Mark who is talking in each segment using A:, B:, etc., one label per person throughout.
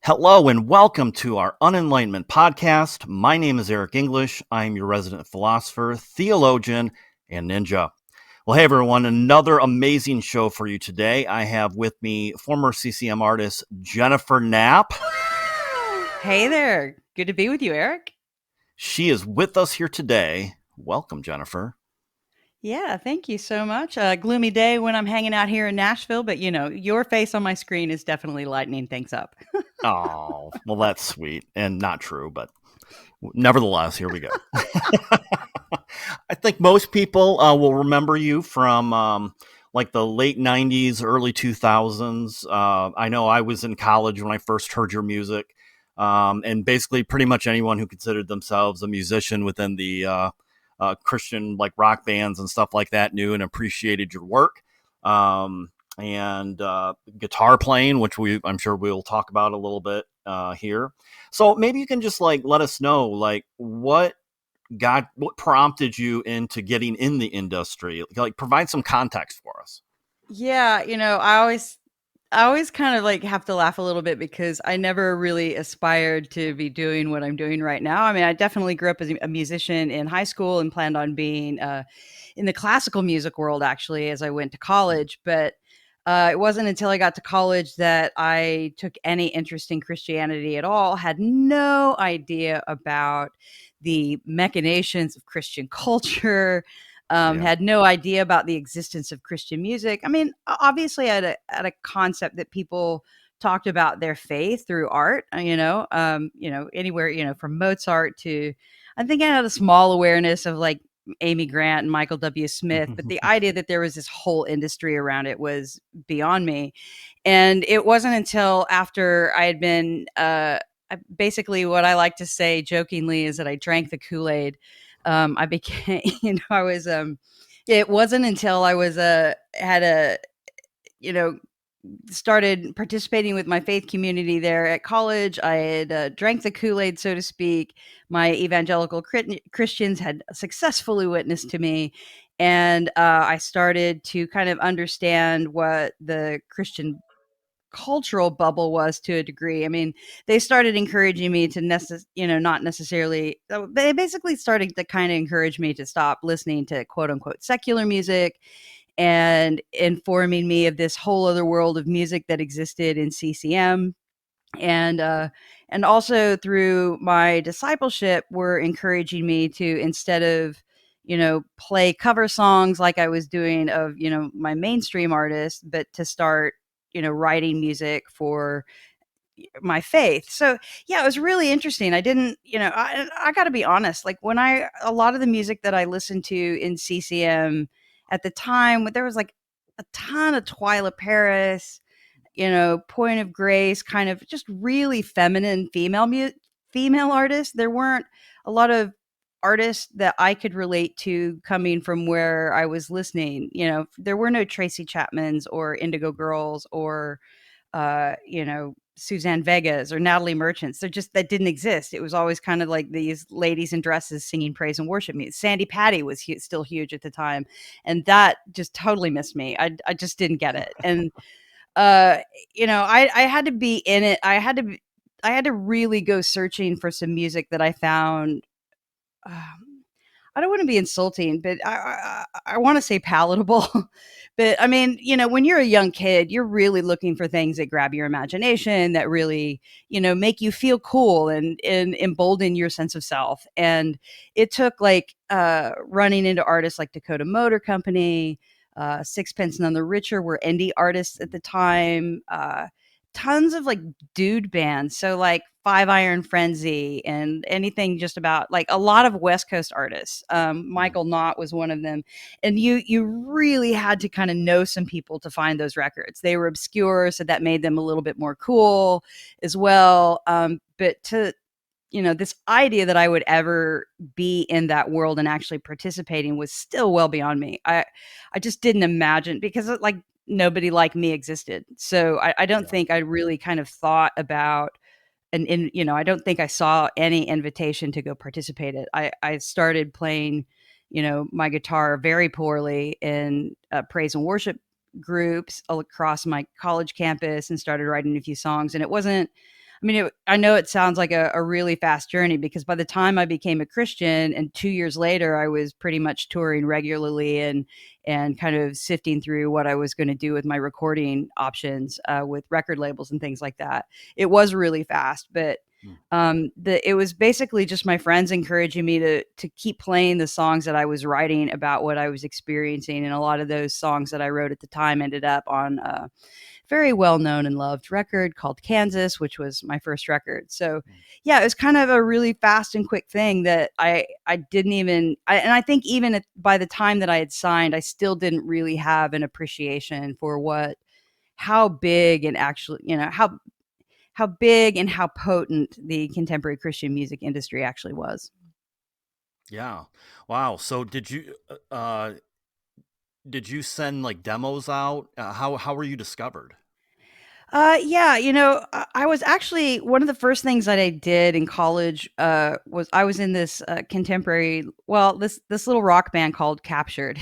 A: Hello and welcome to our Unenlightenment podcast. My name is Eric English. I'm your resident philosopher, theologian, and ninja. Well, hey everyone, another amazing show for you today. I have with me former CCM artist Jennifer Knapp.
B: Hey there. Good to be with you, Eric.
A: She is with us here today. Welcome, Jennifer.
B: Yeah, thank you so much. Gloomy day when I'm hanging out here in Nashville, but your face on my screen is definitely lightening things up.
A: Oh, well, that's sweet and not true, but nevertheless, here we go. I think most people will remember you from like the late 90s, early 2000s. I know I was in college when I first heard your music. And basically, pretty much anyone who considered themselves a musician within the Christian like rock bands and stuff like that knew and appreciated your work. And guitar playing, which I'm sure we'll talk about a little bit here. So maybe you can just like let us know like what prompted you into getting in the industry? Like provide some context for us.
B: Yeah, I always kind of like have to laugh a little bit because I never really aspired to be doing what I'm doing right now. I mean, I definitely grew up as a musician in high school and planned on being in the classical music world actually as I went to college, but it wasn't until I got to college that I took any interest in Christianity at all, had no idea about the machinations of Christian culture,
A: Yeah.
B: had no idea about the existence of Christian music. I mean, obviously, I had a concept that people talked about their faith through art. Anywhere, from Mozart to, I think I had a small awareness of like Amy Grant and Michael W. Smith, but the idea that there was this whole industry around it was beyond me. And it wasn't until after I had been, basically, what I like to say jokingly is that I drank the Kool Aid. I became, I was, it wasn't until I was, had a, you know, started participating with my faith community there at college. I had drank the Kool Aid, so to speak. My evangelical Christians had successfully witnessed to me. And I started to kind of understand what the Christian cultural bubble was to a degree. I mean, they started encouraging me to not necessarily they basically started to kind of encourage me to stop listening to quote unquote secular music and informing me of this whole other world of music that existed in CCM. And also through my discipleship were encouraging me to, instead of play cover songs like I was doing of my mainstream artists, but to start writing music for my faith. So yeah, it was really interesting. I didn't, I got to be honest. Like a lot of the music that I listened to in CCM at the time, there was like a ton of Twyla Paris, Point of Grace, kind of just really feminine female artists. There weren't a lot of artists that I could relate to coming from where I was listening. There were no Tracy Chapmans or Indigo Girls or Suzanne Vegas or Natalie Merchants. That didn't exist. It was always kind of like these ladies in dresses singing praise and worship music. Sandy Patty was still huge at the time, and that just totally missed me. I just didn't get it. And uh, I had to be in it. I had to really go searching for some music that I found. I don't want to be insulting, but I want to say palatable. But I mean, when you're a young kid, you're really looking for things that grab your imagination, that really, make you feel cool and embolden your sense of self. And it took like running into artists like Dakota Motor Company, Sixpence None the Richer were indie artists at the time. Tons of like dude bands. So like Five Iron Frenzy and anything just about like a lot of West Coast artists. Michael Knott was one of them. And you really had to kind of know some people to find those records. They were obscure, so that made them a little bit more cool as well. But this idea that I would ever be in that world and actually participating was still well beyond me. I just didn't imagine, because like nobody like me existed. So I don't think I really kind of thought about I don't think I saw any invitation to go participate in it. I started playing, my guitar very poorly in praise and worship groups across my college campus and started writing a few songs. And it wasn't I mean, I know it sounds like a really fast journey, because by the time I became a Christian and 2 years later, I was pretty much touring regularly and kind of sifting through what I was going to do with my recording options with record labels and things like that. It was really fast, but
A: Mm.
B: it was basically just my friends encouraging me to keep playing the songs that I was writing about what I was experiencing, and a lot of those songs that I wrote at the time ended up on very well known and loved record called Kansas, which was my first record. So, yeah, it was kind of a really fast and quick thing that I didn't even, and I think even by the time that I had signed, I still didn't really have an appreciation for how big and actually, how big and how potent the contemporary Christian music industry actually was.
A: Yeah. Wow. So did you send like demos out? How were you discovered?
B: Yeah, I was actually one of the first things that I did in college was I was in this contemporary, well, this little rock band called Captured,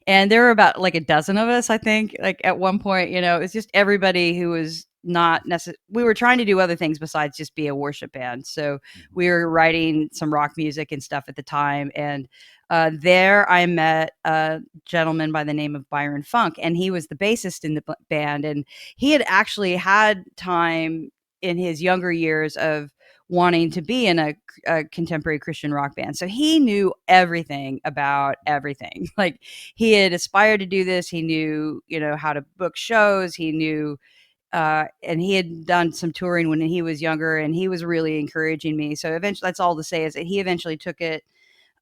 B: and there were about like a dozen of us, I think. Like at one point, it's just everybody who was not necessarily. We were trying to do other things besides just be a worship band, so we were writing some rock music and stuff at the time, and there I met a gentleman by the name of Byron Funk, and he was the bassist in the band, and he had actually had time in his younger years of wanting to be in a contemporary Christian rock band. So he knew everything about everything. Like he had aspired to do this. He knew, how to book shows. He knew, and he had done some touring when he was younger, and he was really encouraging me. So eventually, that's all to say is that he eventually took it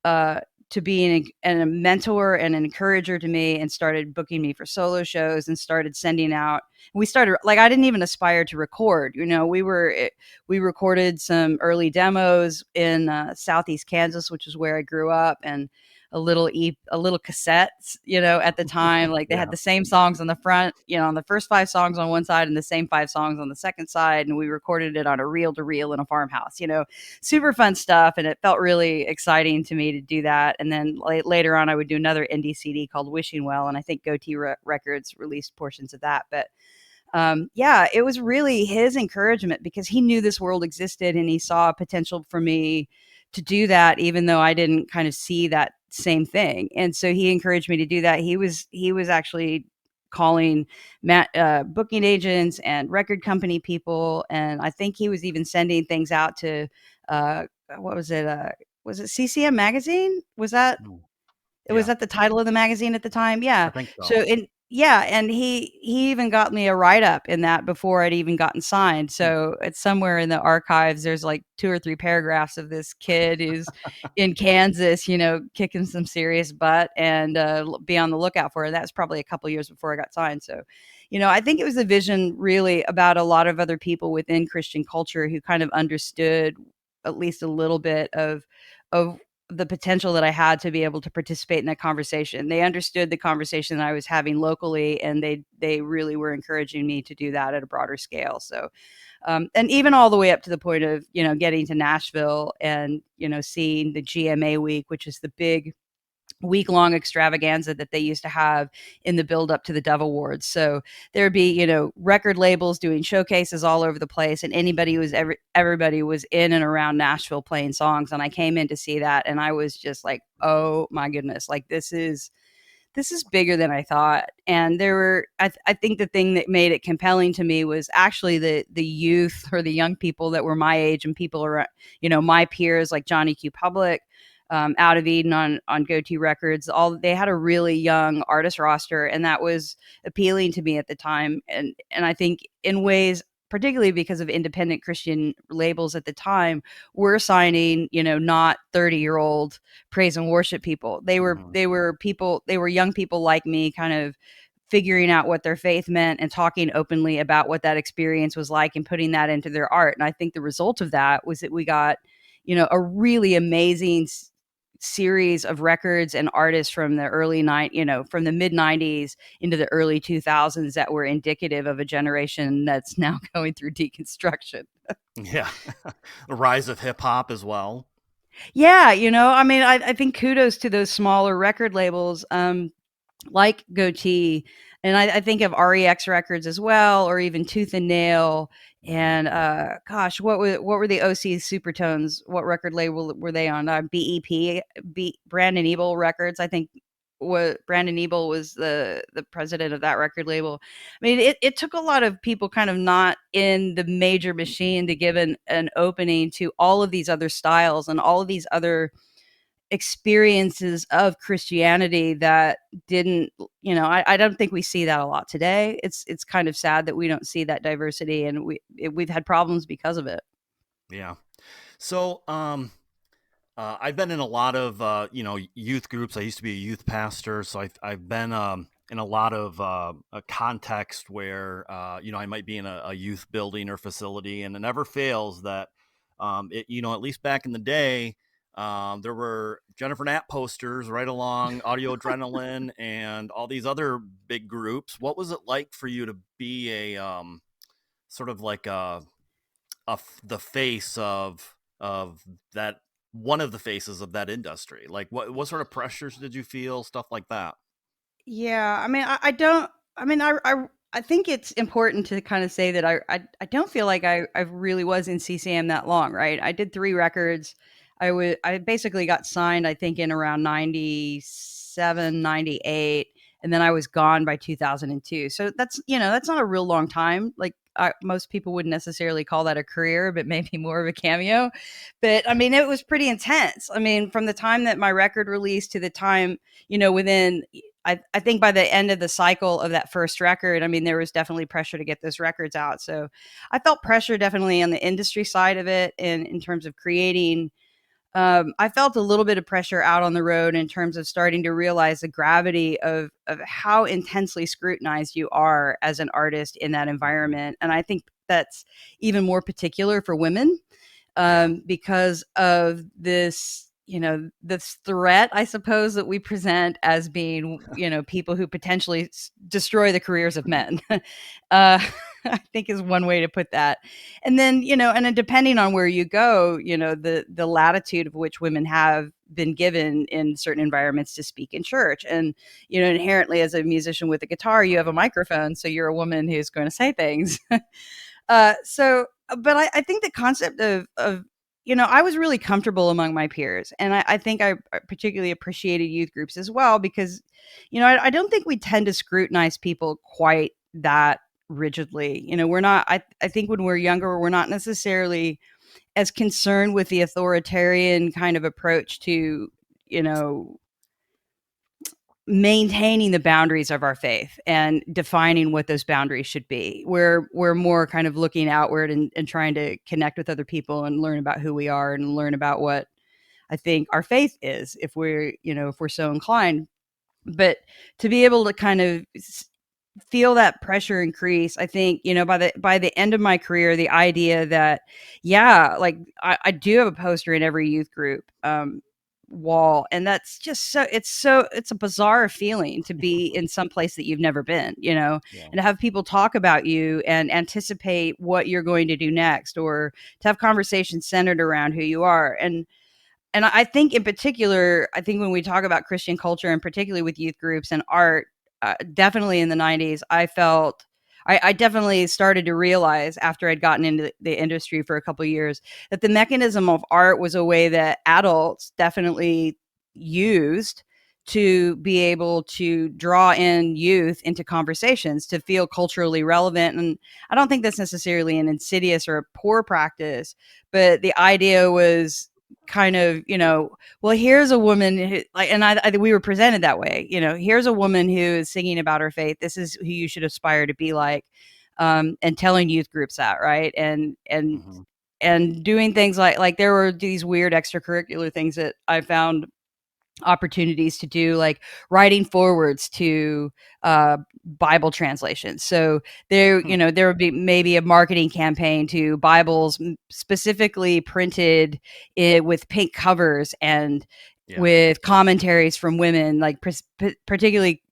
B: uh, to be a mentor and an encourager to me, and started booking me for solo shows and started sending out. We started like I didn't even aspire to record. We recorded some early demos in Southeast Kansas, which is where I grew up, and a little cassettes, at the time, like they
A: Yeah.
B: had the same songs on the front, on the first 5 songs on one side and the same 5 songs on the second side, and we recorded it on a reel to reel in a farmhouse. Super fun stuff, and it felt really exciting to me to do that. And then later on, I would do another indie CD called Wishing Well, and I think Goatee Records released portions of that. But yeah, it was really his encouragement, because he knew this world existed and he saw potential for me to do that, even though I didn't kind of see that same thing. And so he encouraged me to do that. He was actually calling booking agents and record company people, and I think he was even sending things out to uh, what was it? Was it CCM magazine?
A: Mm.
B: Was
A: Yeah.
B: that the title of the magazine at the time? Yeah.
A: I think
B: So
A: so.
B: and he even got me a write up in that before I'd even gotten signed.
A: Mm.
B: So it's somewhere in the archives. There's like 2 or 3 paragraphs of this kid who's in Kansas, kicking some serious butt, and be on the lookout for it. That's probably a couple years before I got signed. So, I think it was a vision really about a lot of other people within Christian culture who kind of understood at least a little bit of the potential that I had to be able to participate in that conversation. They understood the conversation that I was having locally, and they really were encouraging me to do that at a broader scale. So, and even all the way up to the point of getting to Nashville and seeing the GMA week, which is the big week-long extravaganza that they used to have in the build up to the Dove Awards. So there'd be, record labels doing showcases all over the place, and everybody was in and around Nashville playing songs. And I came in to see that, and I was just like, oh my goodness, like this is bigger than I thought. And I think the thing that made it compelling to me was actually the youth, or the young people that were my age, and people around, my peers like Johnny Q. Public, out of Eden on Goatee Records. They had a really young artist roster, and that was appealing to me at the time. And I think in ways, particularly because of independent Christian labels at the time, were signing, not 30-year-old praise and worship people.
A: Mhm.
B: They were young people like me, kind of figuring out what their faith meant and talking openly about what that experience was like and putting that into their art. And I think the result of that was that we got, a really amazing series of records and artists from the from the mid 90s into the early 2000s that were indicative of a generation that's now going through deconstruction.
A: Yeah. The rise of hip hop as well.
B: Yeah, I mean, I think kudos to those smaller record labels, like Goatee, And I think of REX records as well, or even Tooth and Nail.
A: Mhm.
B: And gosh, what were the OC Supertones? What record label were they on? BEP, Brandon Ebel Records, I think. What Brandon Ebel was the president of that record label. I mean, it took a lot of people kind of not in the major machine to give an opening to all of these other styles and all of these other experiences of Christianity that didn't, I don't think we see that a lot today. It's kind of sad that we don't see that diversity, and we've had problems because of it.
A: Yeah. So, I've been in a lot of youth groups. I used to be a youth pastor, so I've been in a lot of a context where I might be in a youth building or facility, and it never fails that at least back in the day, there were Jennifer Knapp posters right along Audio Adrenaline and all these other big groups. What was it like for you to be a sort of like the face of that, one of the faces of that industry? Like what sort of pressures did you feel, stuff like that?
B: Yeah, I mean, I don't. I mean, I think it's important to kind of say that I don't feel like I really was in CCM that long, right? I did 3 records. I basically got signed, I think, in around 97, 98, and then I was gone by 2002. So that's not a real long time. Like most people wouldn't necessarily call that a career, but maybe more of a cameo. But I mean, it was pretty intense. I mean, from the time that my record released to the time, within I think by the end of the cycle of that first record, I mean, there was definitely pressure to get those records out. So I felt pressure definitely on the industry side of it, and in terms of creating. I felt a little bit of pressure out on the road in terms of starting to realize the gravity of how intensely scrutinized you are as an artist in that
A: Hmm.
B: environment. And I think that's even more particular for women,
A: Yeah.
B: because of this threat, I suppose, that we present as being, people who potentially destroy the careers of men. I think is one way to put that. And then, and then depending on where you go, the latitude of which women have been given in certain environments to speak in church. And, inherently as a musician with a guitar, you have a
A: Right.
B: microphone. So you're a woman who's going to say things. But I think the concept of I was really comfortable among my peers, and I think I particularly appreciated youth groups as well because, I don't think we tend to scrutinize people quite that rigidly. We're not. I think when we're younger, we're not necessarily as concerned with the authoritarian kind of approach to, you know maintaining the boundaries of our faith and defining what those boundaries should be. We're more kind of looking outward and trying to connect with other people and learn about who we are and learn about what I think our faith is, if we're so inclined. But to be able to kind of feel that pressure increase, I think, by the end of my career, the idea that, yeah, like I do have a poster in every youth group wall, and that's just it's a bizarre feeling to be in some place that you've never been,
A: Yeah.
B: and to have people talk about you and anticipate what you're going to do next, or to have conversations centered around who you are. And I think in particular, I think when we talk about Christian culture, and particularly with youth groups and art, definitely in the 90s, I definitely started to realize after I'd gotten into the industry for a couple of years that the mechanism of art was a way that adults definitely used to be able to draw in youth into conversations to feel culturally relevant. And I don't think that's necessarily an insidious or a poor practice, but the idea was kind of, well, here's a woman who, like, and we were presented that way, here's a woman who is singing about her faith. This is who you should aspire to be like, and telling youth groups that, right?
A: Hmm.
B: And doing things like there were these weird extracurricular things that I found opportunities to do, like writing forwards to Bible translations. So there would be maybe a marketing campaign to Bibles specifically printed with pink covers and
A: Yeah.
B: with commentaries from women, like particularly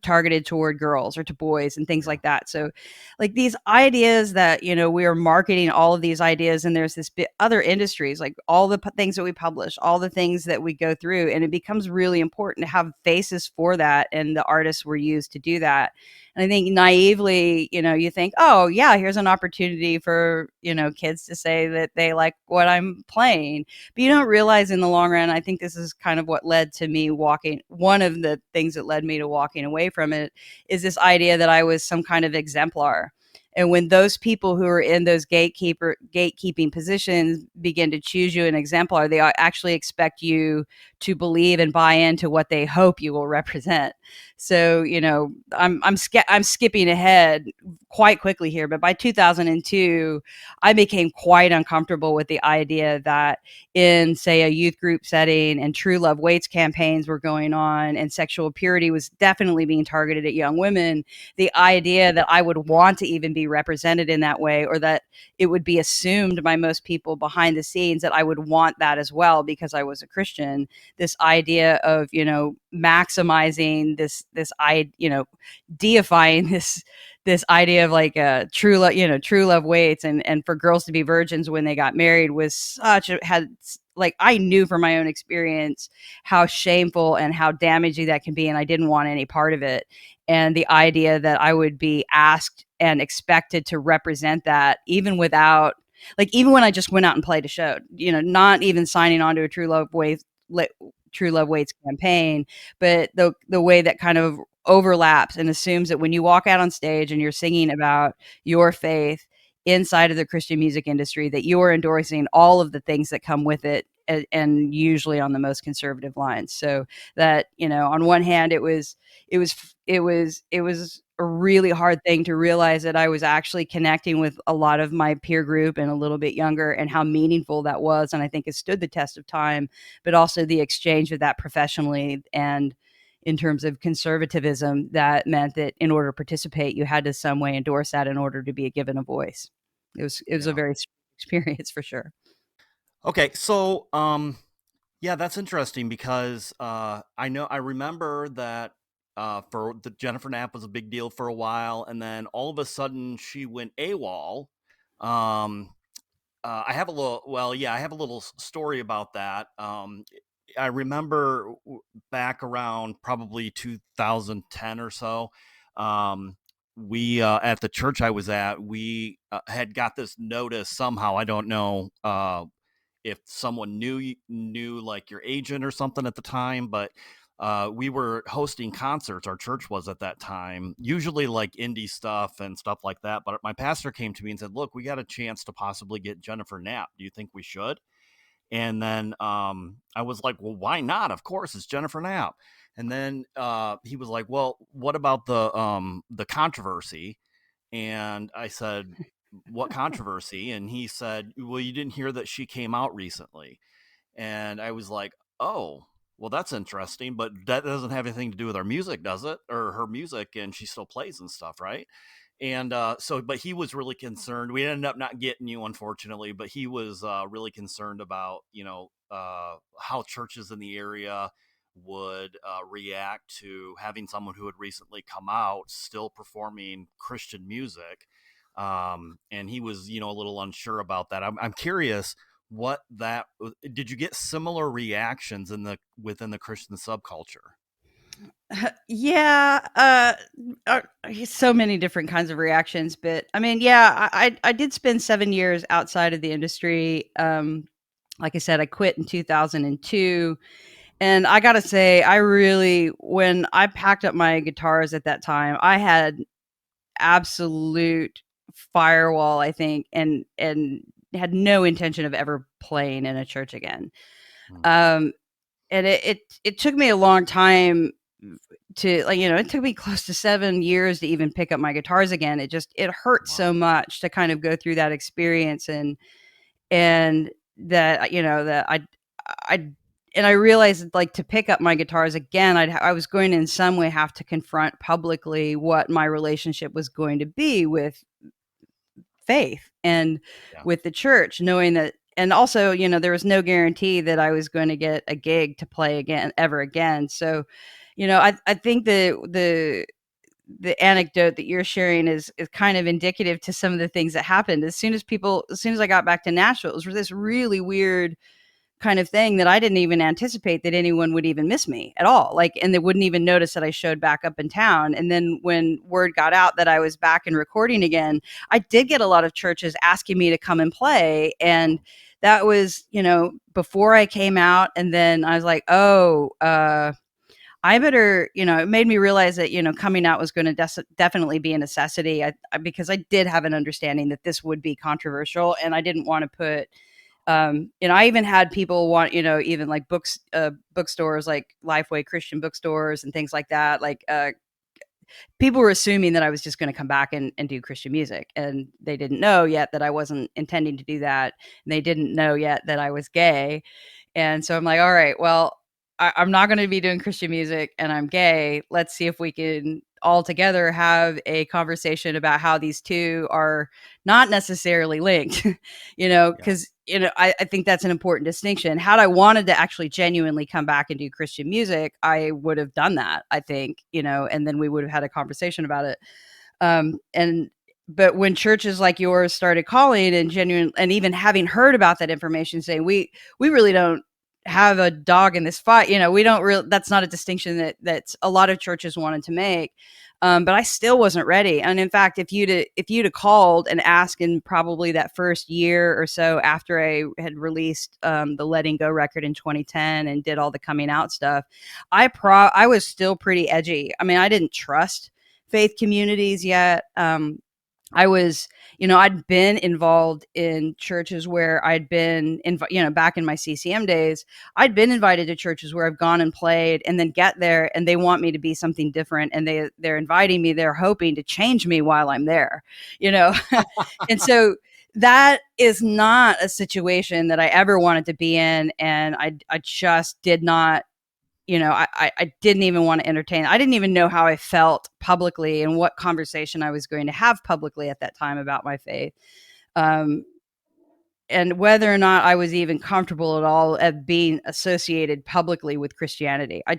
B: targeted toward girls or to boys and things
A: Yeah.
B: like that. So like these ideas that, we are marketing all of these ideas, and there's this other industries, like all the things that we publish, all the things that we go through, and it becomes really important to have faces for that, and the artists were used to do that. And I think naively, you think, oh yeah, here's an opportunity for, kids to say that they like what I'm playing. But you don't realize in the long run, I think this is kind of what led to me walking. One of the things that led me to walking away from it is this idea that I was some kind of exemplar. And when those people who are in those gatekeeping positions begin to choose you an exemplar, they actually expect you to believe and buy into what they hope you will represent. So, I'm skipping ahead quite quickly here, but by 2002, I became quite uncomfortable with the idea that in, say, a youth group setting, and true love waits campaigns were going on, and sexual purity was definitely being targeted at young women, the idea that I would want to even be represented in that way, or that it would be assumed by most people behind the scenes that I would want that as well because I was a Christian. This idea of, maximizing this I, deifying this idea of like true love, true love waits, and for girls to be virgins when they got married was such a had like I knew from my own experience how shameful and how damaging that can be, and I didn't want any part of it. And the idea that I would be asked and expected to represent that, even without, like, even when I just went out and played a show, not even signing on to a True Love Waits campaign, but the way that kind of overlaps and assumes that when you walk out on stage and you're singing about your faith inside of the Christian music industry, that you're endorsing all of the things that come with it, and usually on the most conservative lines. So that, on one hand, it was a really hard thing to realize that I was actually connecting with a lot of my peer group and a little bit younger, and how meaningful that was, and I think it stood the test of time. But also the exchange of that professionally, and in terms of conservatism, that meant that in order to participate, you had to some way endorse that in order to be given a voice. It was a
A: Yeah.
B: very experience for sure.
A: Okay, so yeah, that's interesting because I remember that for the Jennifer Knapp was a big deal for a while, and then all of a sudden she went AWOL. Um, I have a little, well, yeah, I have a little story about that. I remember back around probably 2010 or so. Um, we at the church I was at, we had got this notice somehow. I don't know if someone knew like your agent or something at the time, but we were hosting concerts. Our church was at that time, usually like indie stuff and stuff like that. But my pastor came to me and said, "Look, we got a chance to possibly get Jennifer Knapp. Do you think we should?" And then I was like, "Well, why not? Of course, it's Jennifer Knapp." And then he was like, "Well, what about the controversy?" And I said, "What controversy?" And he said, "Well, you didn't hear that she came out recently." And I was like, "Oh, well, that's interesting, but that doesn't have anything to do with our music, does it? Or her music, and she still plays and stuff, right?" And but he was really concerned. We ended up not getting you, unfortunately, but he was really concerned about, how churches in the area would react to having someone who had recently come out still performing Christian music. And he was, a little unsure about that. I'm curious what that did you get similar reactions within the Christian subculture?
B: Yeah, so many different kinds of reactions, but I mean, yeah, I did spend 7 years outside of the industry. Like I said, I quit in 2002, and I gotta say, when I packed up my guitars at that time, I had absolute firewall, I think, and had no intention of ever playing in a church again.
A: Hmm.
B: Um, and it took me a long time to, like, it took me close to 7 years to even pick up my guitars again. It hurt
A: Wow.
B: so much to kind of go through that experience, and that, that I and I realized, like, to pick up my guitars again, I was going to in some way have to confront publicly what my relationship was going to be with faith and
A: Yeah.
B: with the church, knowing that. And also, there was no guarantee that I was going to get a gig to play again ever again. So, I think the anecdote that you're sharing is kind of indicative to some of the things that happened as soon as I got back to Nashville. It was this really weird kind of thing that I didn't even anticipate that anyone would even miss me at all. Like, and they wouldn't even notice that I showed back up in town. And then when word got out that I was back and recording again, I did get a lot of churches asking me to come and play. And that was, before I came out. And then I was like, oh, I better, it made me realize that, coming out was going to definitely be a necessity because I did have an understanding that this would be controversial, and I didn't want to put, I even had people want, even like bookstores like Lifeway Christian bookstores and things like that. Like, people were assuming that I was just going to come back and do Christian music. And they didn't know yet that I wasn't intending to do that. And they didn't know yet that I was gay. And so I'm like, all right, well, I'm not going to be doing Christian music and I'm gay. Let's see if we can all together have a conversation about how these two are not necessarily linked,
A: Yeah.
B: because, I think that's an important distinction. Had I wanted to actually genuinely come back and do Christian music, I would have done that, I think, and then we would have had a conversation about it. And but when churches like yours started calling and genuine, and even having heard about that information, saying we really don't have a dog in this fight, we don't really, that's not a distinction that's a lot of churches wanted to make. But I still wasn't ready. And in fact, if you'd have called and asked in probably that first year or so after I had released the Letting Go record in 2010 and did all the coming out stuff, I was still pretty edgy. I mean, I didn't trust faith communities yet. I was, I'd been involved in churches where I'd been, back in my CCM days, I'd been invited to churches where I've gone and played and then get there and they want me to be something different. And they're inviting me, they're hoping to change me while I'm there, you know? And so that is not a situation that I ever wanted to be in. And I just did not, I didn't even want to entertain. I didn't even know how I felt publicly and what conversation I was going to have publicly at that time about my faith. Um, and whether or not I was even comfortable at all at being associated publicly with Christianity. I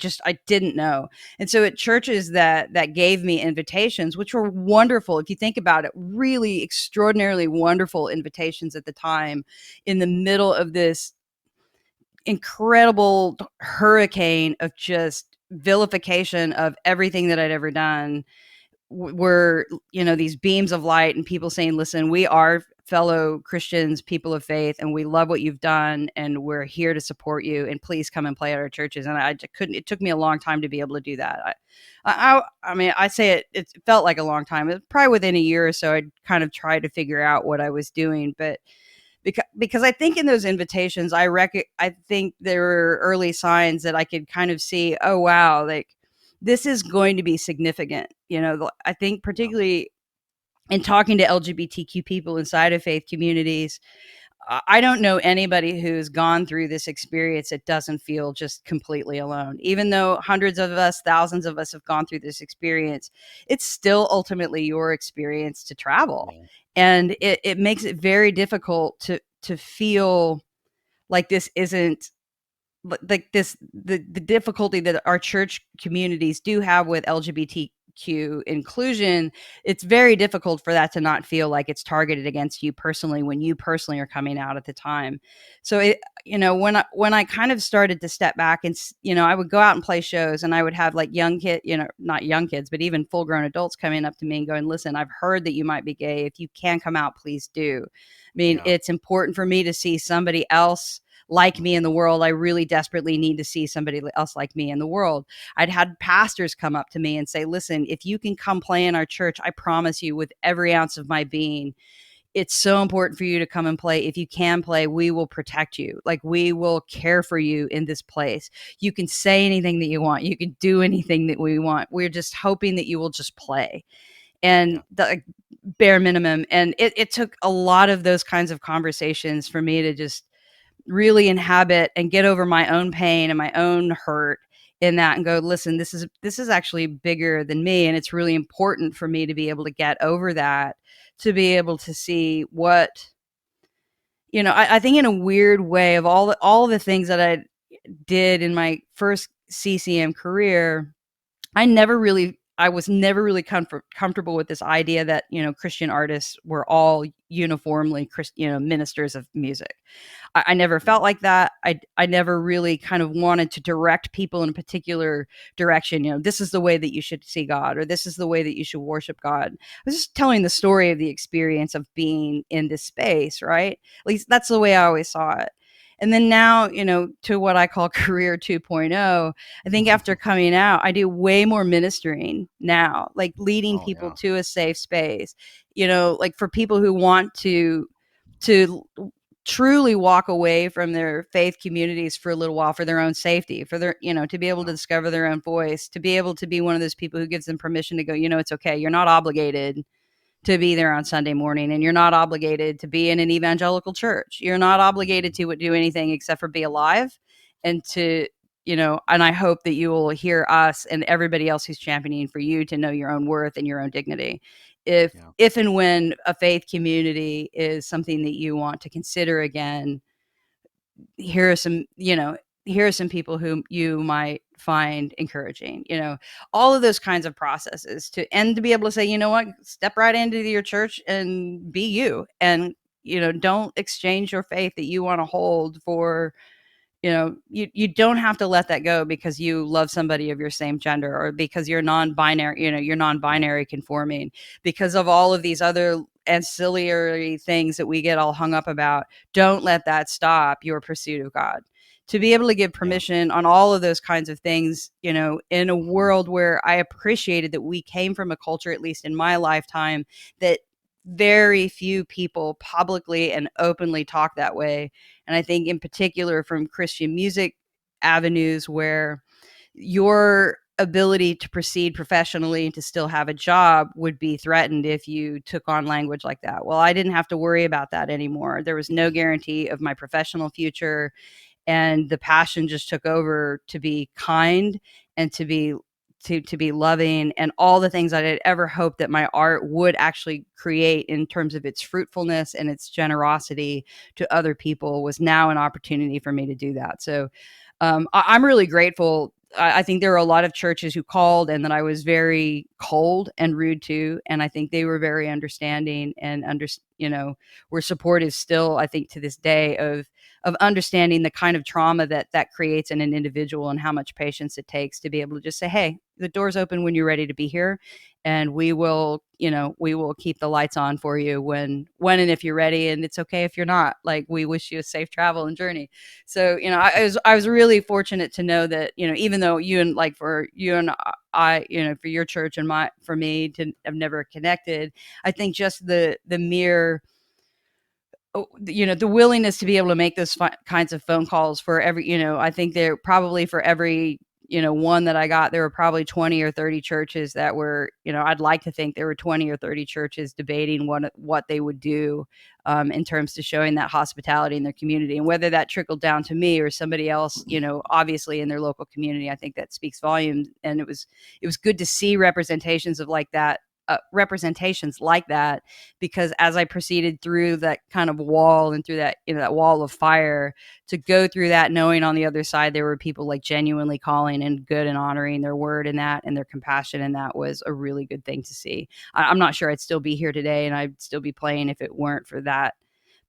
B: didn't know. And so at churches that gave me invitations, which were wonderful, if you think about it, really extraordinarily wonderful invitations at the time, in the middle of this incredible hurricane of just vilification of everything that I'd ever done, were, these beams of light and people saying, listen, we are fellow Christians, people of faith, and we love what you've done and we're here to support you, and please come and play at our churches. And I just couldn't, it took me a long time to be able to do that. I mean, I say it felt like a long time. It was probably within a year or so I'd kind of tried to figure out what I was doing. But because I think in those invitations, I think there were early signs that I could kind of see, oh wow, like this is going to be significant. I think
A: Yeah.
B: particularly in talking to LGBTQ people inside of faith communities, I don't know anybody who's gone through this experience that doesn't feel just completely alone. Even though hundreds of us, thousands of us have gone through this experience, it's still ultimately your experience to travel.
A: Yeah.
B: And it makes it very difficult to feel like this isn't like this the difficulty that our church communities do have with LGBTQ inclusion. It's very difficult for that to not feel like it's targeted against you personally when you personally are coming out at the time. So when I kind of started to step back and I would go out and play shows and I would have like young kid, not young kids, but even full grown adults coming up to me and going, listen, I've heard that you might be gay. If you can come out, please do. I mean,
A: Yeah.
B: it's important for me to see somebody else like me
A: Mhm.
B: in the world. I really desperately need to see somebody else like me in the world. I'd had pastors come up to me and say, listen, if you can come play in our church, I promise you with every ounce of my being, it's so important for you to come and play. If you can play, we will protect you. Like, we will care for you in this place. You can say anything that you want. You can do anything that we want. We're just hoping that you will just play. And
A: Yeah.
B: the bare minimum. And it took a lot of those kinds of conversations for me to just really inhabit and get over my own pain and my own hurt in that, and go, listen, this is actually bigger than me, and it's really important for me to be able to get over that, to be able to see what, I think in a weird way, of all the things that I did in my first CCM career, I was never really comfortable with this idea that, Christian artists were all uniformly ministers of music. I never felt
A: Yeah.
B: like that. I never really kind of wanted to direct people in a particular direction. This is the way that you should see God, or this is the way that you should worship God. I was just telling the story of the experience of being in this space, right? At least that's the way I always saw it. And then now, to what I call career 2.0, I think after coming out, I do way more ministering now, like leading
A: Oh
B: people
A: yeah.
B: to a safe space, like for people who want to truly walk away from their faith communities for a little while for their own safety, for their, to be able to
A: Yeah.
B: discover their own voice, to be able to be one of those people who gives them permission to go, it's okay. You're not obligated to be there on Sunday morning, and you're not obligated to be in an evangelical church. You're not obligated to do anything except for be alive and to, and I hope that you will hear us and everybody else who's championing for you to know your own worth and your own dignity. If
A: Yeah.
B: if and when a faith community is something that you want to consider again, here are some, here are some people whom you might find encouraging, all of those kinds of processes to be able to say, what, step right into your church and be you. And, don't exchange your faith that you want to hold for, you don't have to let that go because you love somebody of your same gender, or because you're non-binary, you're
A: Yeah.
B: non-binary conforming, because of all of these other ancillary things that we get all hung up about. Don't let that stop your pursuit of God. To be able to give
A: Yeah.
B: permission on all of those kinds of things, in a world where I appreciated that we came from a culture, at least in my lifetime, that very few people publicly and openly talk that way. And I think in particular from Christian music avenues, where your ability to proceed professionally and to still have a job would be threatened if you took on language like that. Well, I didn't have to worry about that anymore. There was no guarantee of my professional future, and the passion just took over to be kind and to be loving, and all the things I had ever hoped that my art would actually create in terms of its fruitfulness and its generosity to other people was now an opportunity for me to do that. So I'm really grateful. I think there were a lot of churches who called and that I was very cold and rude to, and I think they were very understanding and were supportive still. I think to this day of understanding the kind of trauma that creates in an individual, and how much patience it takes to be able to just say, hey, the door's open when you're ready to be here, and we will keep the lights on for you when and if you're ready, and it's okay if you're not. Like, we wish you a safe travel and journey. So, I was really fortunate to know that, even though you and like for you and I, for your church and for me to have never connected, I think just the mere, the willingness to be able to make those kinds of phone calls for every, I think they're probably for every, one that I got, there were probably 20 or 30 churches that were, I'd like to think there were 20 or 30 churches debating what they would do in terms to showing that hospitality in their community, and whether that trickled down to me or somebody else, obviously in their local community. I think that speaks volumes. And it was good to see representations like that, because as I proceeded through that kind of wall and through that, that wall of fire, to go through that, knowing on the other side there were people like genuinely calling and good and honoring their word in that, and their compassion in that, was a really good thing to see. I'm not sure I'd still be here today, and I'd still be playing if it weren't for that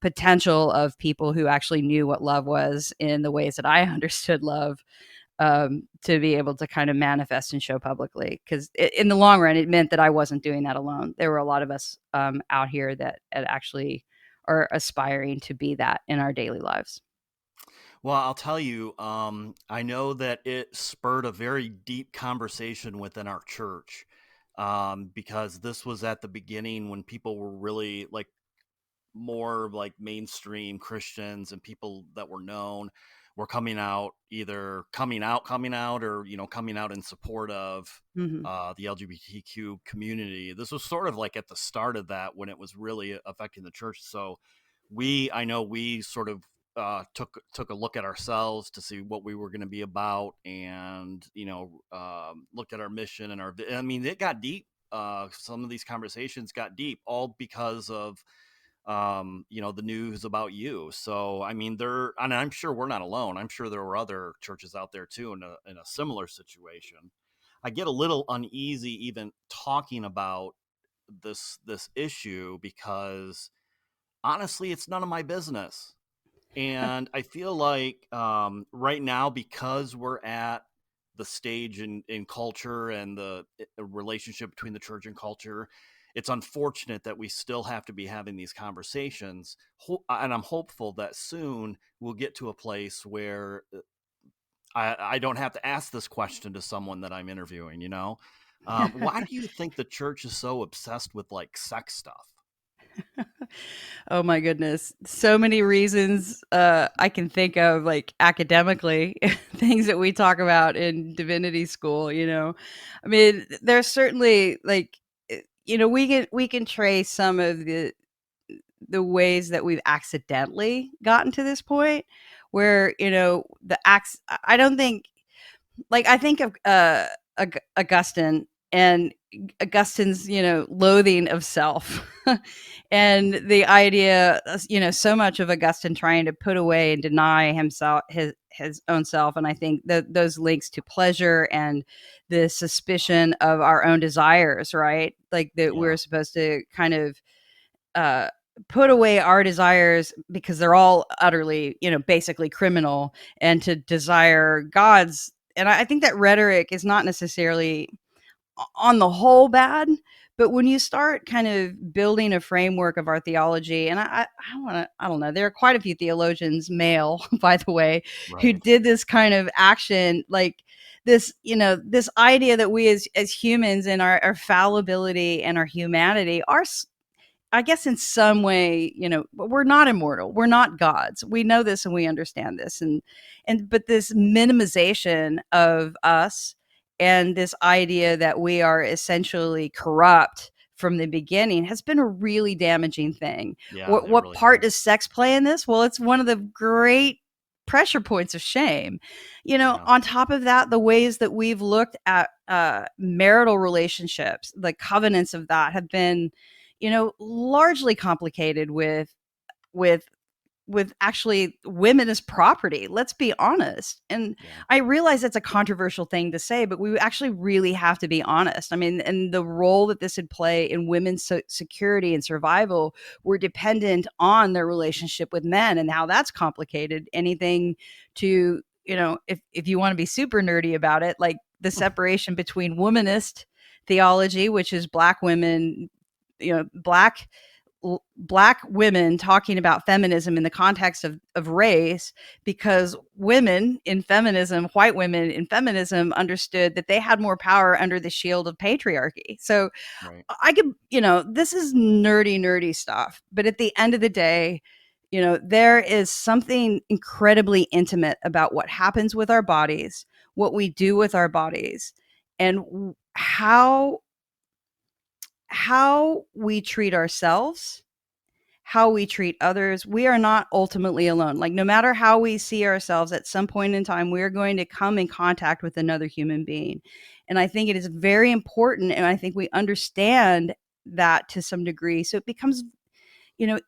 B: potential of people who actually knew what love was in the ways that I understood love, to be able to kind of manifest and show publicly. Because in the long run, it meant that I wasn't doing that alone. There were a lot of us out here that actually are aspiring to be that in our daily lives.
A: Well, I'll tell you, I know that it spurred a very deep conversation within our church, because this was at the beginning when people were really like more like mainstream Christians, and people that were known were coming out, either coming out, or coming out in support of
B: Hmm.
A: the LGBTQ community. This was sort of like at the start of that, when it was really affecting the church. So I know we sort of took a look at ourselves to see what we were going to be about, and looked at our mission and I mean, it got deep. Some of these conversations got deep, all because of the news about you. So I mean, and I'm sure we're not alone. I'm sure there were other churches out there too in a similar situation. I get a little uneasy even talking about this issue because honestly, it's none of my business. And I feel like right now, because we're at the stage in culture and the relationship between the church and culture, it's unfortunate that we still have to be having these conversations. And I'm hopeful that soon we'll get to a place where I don't have to ask this question to someone that I'm interviewing, you know? Why do you think the church is so obsessed with like sex stuff?
B: Oh my goodness. So many reasons I can think of, like academically, things that we talk about in divinity school, you know. I mean, there's certainly like we can trace some of the ways that we've accidentally gotten to this point where, the acts I don't think, like, I think of Augustine and Augustine's, loathing of self, and the idea, so much of Augustine trying to put away and deny himself, his own self, and I think that those links to pleasure and the suspicion of our own desires, right? Like that
A: Yeah,
B: we're supposed to kind of uh, put away our desires because they're all utterly, basically criminal, and to desire God's. And I think that rhetoric is not necessarily on the whole bad, but when you start kind of building a framework of our theology, and I don't know, there are quite a few theologians, male, by the way, who
A: right.
B: did this kind of action, like this, this idea that we as humans and our fallibility and our humanity are, I guess, in some way, we're not immortal. We're not gods. We know this and we understand this. But this minimization of us and this idea that we are essentially corrupt from the beginning has been a really damaging thing.
A: Yeah,
B: What
A: it
B: what
A: really
B: part
A: has.
B: does sex play in this? Well, it's one of the great pressure points of shame.
A: Yeah,
B: On top of that, the ways that we've looked at marital relationships, the covenants of that have been, largely complicated with with actually women as property. Let's be honest. And
A: yeah,
B: I realize that's a controversial thing to say, but we actually really have to be honest. I mean, and the role that this would play in women's security and survival were dependent on their relationship with men, and how that's complicated. Anything to, if you want to be super nerdy about it, like the separation between womanist theology, which is black women, black women talking about feminism in the context of race,
A: yeah,
B: because women in feminism, white women in feminism, understood that they had more power under the shield of patriarchy. So
A: right.
B: I could, this is nerdy stuff, but at the end of the day, there is something incredibly intimate about what happens with our bodies, what we do with our bodies, and how we treat ourselves, how we treat others. We are not ultimately alone. Like, no matter how we see ourselves, at some point in time, we are going to come in contact with another human being. And I think it is very important. And I think we understand that to some degree. So it becomes, you know,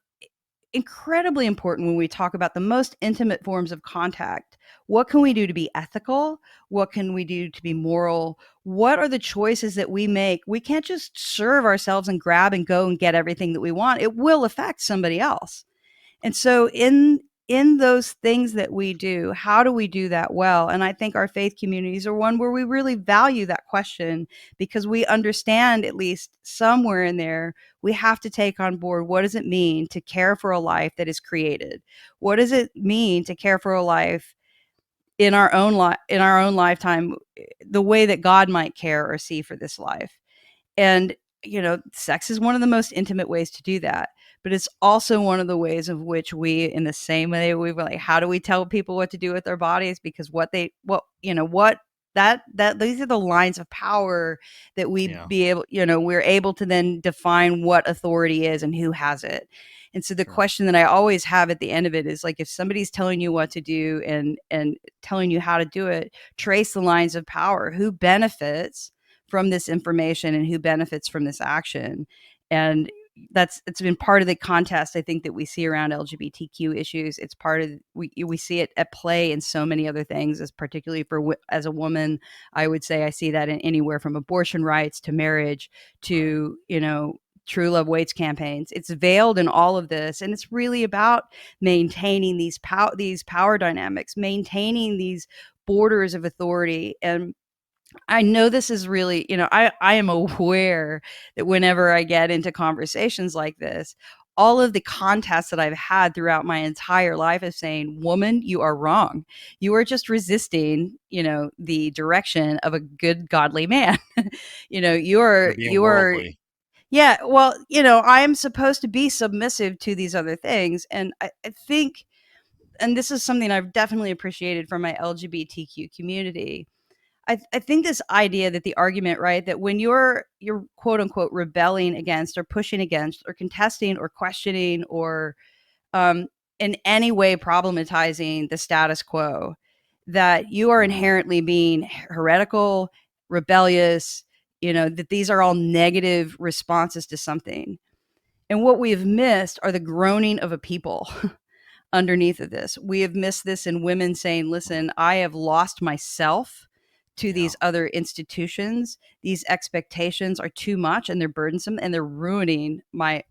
B: incredibly important when we talk about the most intimate forms of contact. What can we do to be ethical? What can we do to be moral? What are the choices that we make? We can't just serve ourselves and grab and go and get everything that we want. It will affect somebody else. And so in those things that we do, how do we do that well? And I think our faith communities are one where we really value that question, because we understand, at least somewhere in there, we have to take on board, what does it mean to care for a life that is created? What does it mean to care for a life in our own lifetime, the way that God might care or see for this life? And, sex is one of the most intimate ways to do that. But it's also one of the ways of which we, in the same way we were like, how do we tell people what to do with their bodies? Because that these are the lines of power that
A: Yeah,
B: we're able to then define what authority is and who has it. And so the
A: sure.
B: question that I always have at the end of it is, like, if somebody's telling you what to do and telling you how to do it, trace the lines of power. Who benefits from this information and who benefits from this action? And it's been part of the contest, I think, that we see around LGBTQ issues. It's part of we see it at play in so many other things, as particularly for as a woman. I would say I see that in anywhere from abortion rights to marriage
A: Right.
B: to, true love waits campaigns. It's veiled in all of this, and it's really about maintaining these power dynamics, maintaining these borders of authority. And I know this is really, I am aware that whenever I get into conversations like this, all of the contests that I've had throughout my entire life of saying, woman, you are wrong. You are just resisting, the direction of a good, godly man.
A: You're being
B: you're,
A: worldly.
B: yeah, well, I am supposed to be submissive to these other things. And I think, and this is something I've definitely appreciated from my LGBTQ community. I think this idea that the argument, right, that when you're quote unquote rebelling against or pushing against or contesting or questioning or um, in any way problematizing the status quo, that you are
A: Mhm.
B: inherently being heretical, rebellious, that these are all negative responses to something. And what we have missed are the groaning of a people underneath of this. We have missed this in women saying,
A: Mhm.
B: listen, I have lost myself to
A: Yeah.
B: these other institutions. These expectations are too much and they're burdensome and they're ruining my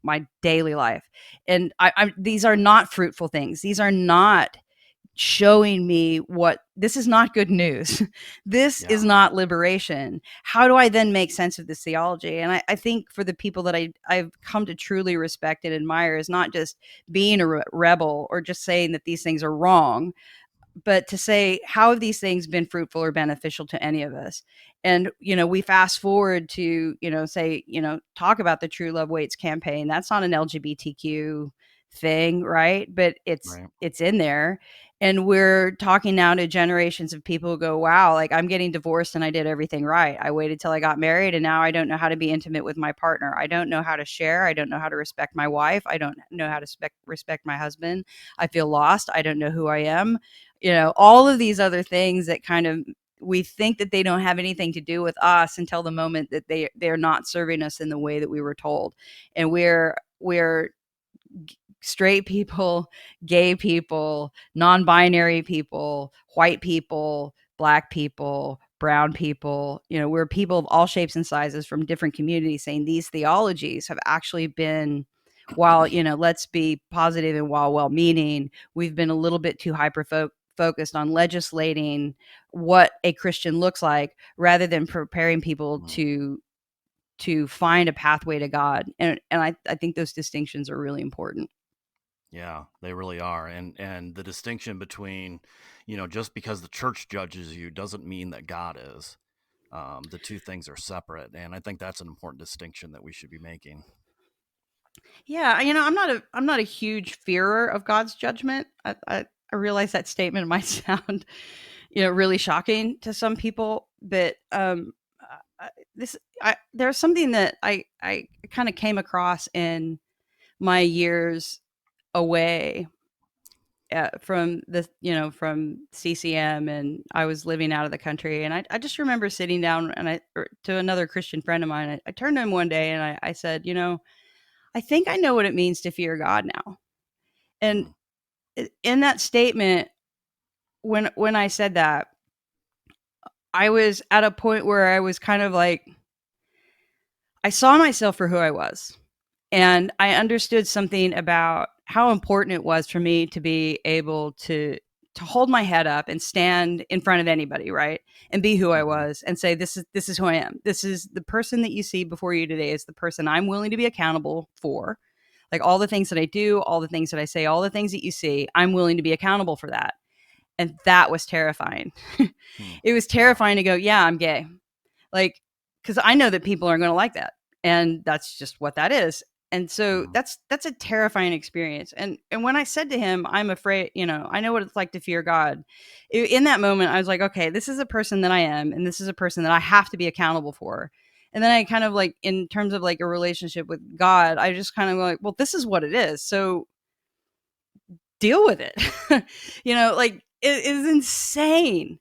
B: daily life. And these are not fruitful things. These are not showing me what this is not good news. This
A: Yeah.
B: is not liberation. How do I then make sense of this theology? And I think for the people that I've come to truly respect and admire is not just being a rebel or just saying that these things are wrong, but to say, how have these things been fruitful or beneficial to any of us? And we fast forward to say, talk about the True Love Waits campaign. That's not an LGBTQ thing, right? But
A: Right.
B: it's in there. And we're talking now to generations of people who go, wow, like I'm getting divorced and I did everything right. I waited till I got married and now I don't know how to be intimate with my partner. I don't know how to share. I don't know how to respect my wife. I don't know how to respect my husband. I feel lost. I don't know who I am. All of these other things that kind of we think that they don't have anything to do with us until the moment that they're not serving us in the way that we were told. And we're straight people, gay people, non-binary people, white people, black people, brown people, we're people of all shapes and sizes from different communities saying these theologies have actually been, while, let's be positive and while well-meaning, we've been a little bit too focused on legislating what a Christian looks like rather than preparing people
A: Mhm.
B: to find a pathway to God. And I think those distinctions are really important.
A: Yeah, they really are. And the distinction between, just because the church judges you doesn't mean that God is. The two things are separate, and I think that's an important distinction that we should be making.
B: Yeah, I'm not a huge fearer of God's judgment. I realize that statement might sound, really shocking to some people, but this there's something that I kind of came across in my years away from the from CCM, and I was living out of the country, and I just remember sitting down and to another Christian friend of mine. I turned to him one day and I said, I think I know what it means to fear God now. And
A: Mm.
B: in that statement, when I said that, I was at a point where I was kind of like, I saw myself for who I was. And I understood something about how important it was for me to be able to hold my head up and stand in front of anybody, right? And be who I
A: Hmm.
B: was and say, this is who I am. This is the person that you see before you today is the person I'm willing to be accountable for. Like all the things that I do, all the things that I say, all the things that you see, I'm willing to be accountable for that. And that was terrifying.
A: Hmm.
B: It was
A: Yeah.
B: terrifying to go, yeah, I'm gay. Like, because I know that people aren't going to like that. And that's just what that is. And so
A: Hmm.
B: that's a terrifying experience. And when I said to him, I'm afraid, I know what it's like to fear God. In that moment, I was like, okay, this is a person that I am, and this is a person that I have to be accountable for. And then I kind of like, in terms of like a relationship with God, I just kind of like, well, this is what it is. So deal with it. Like it is insane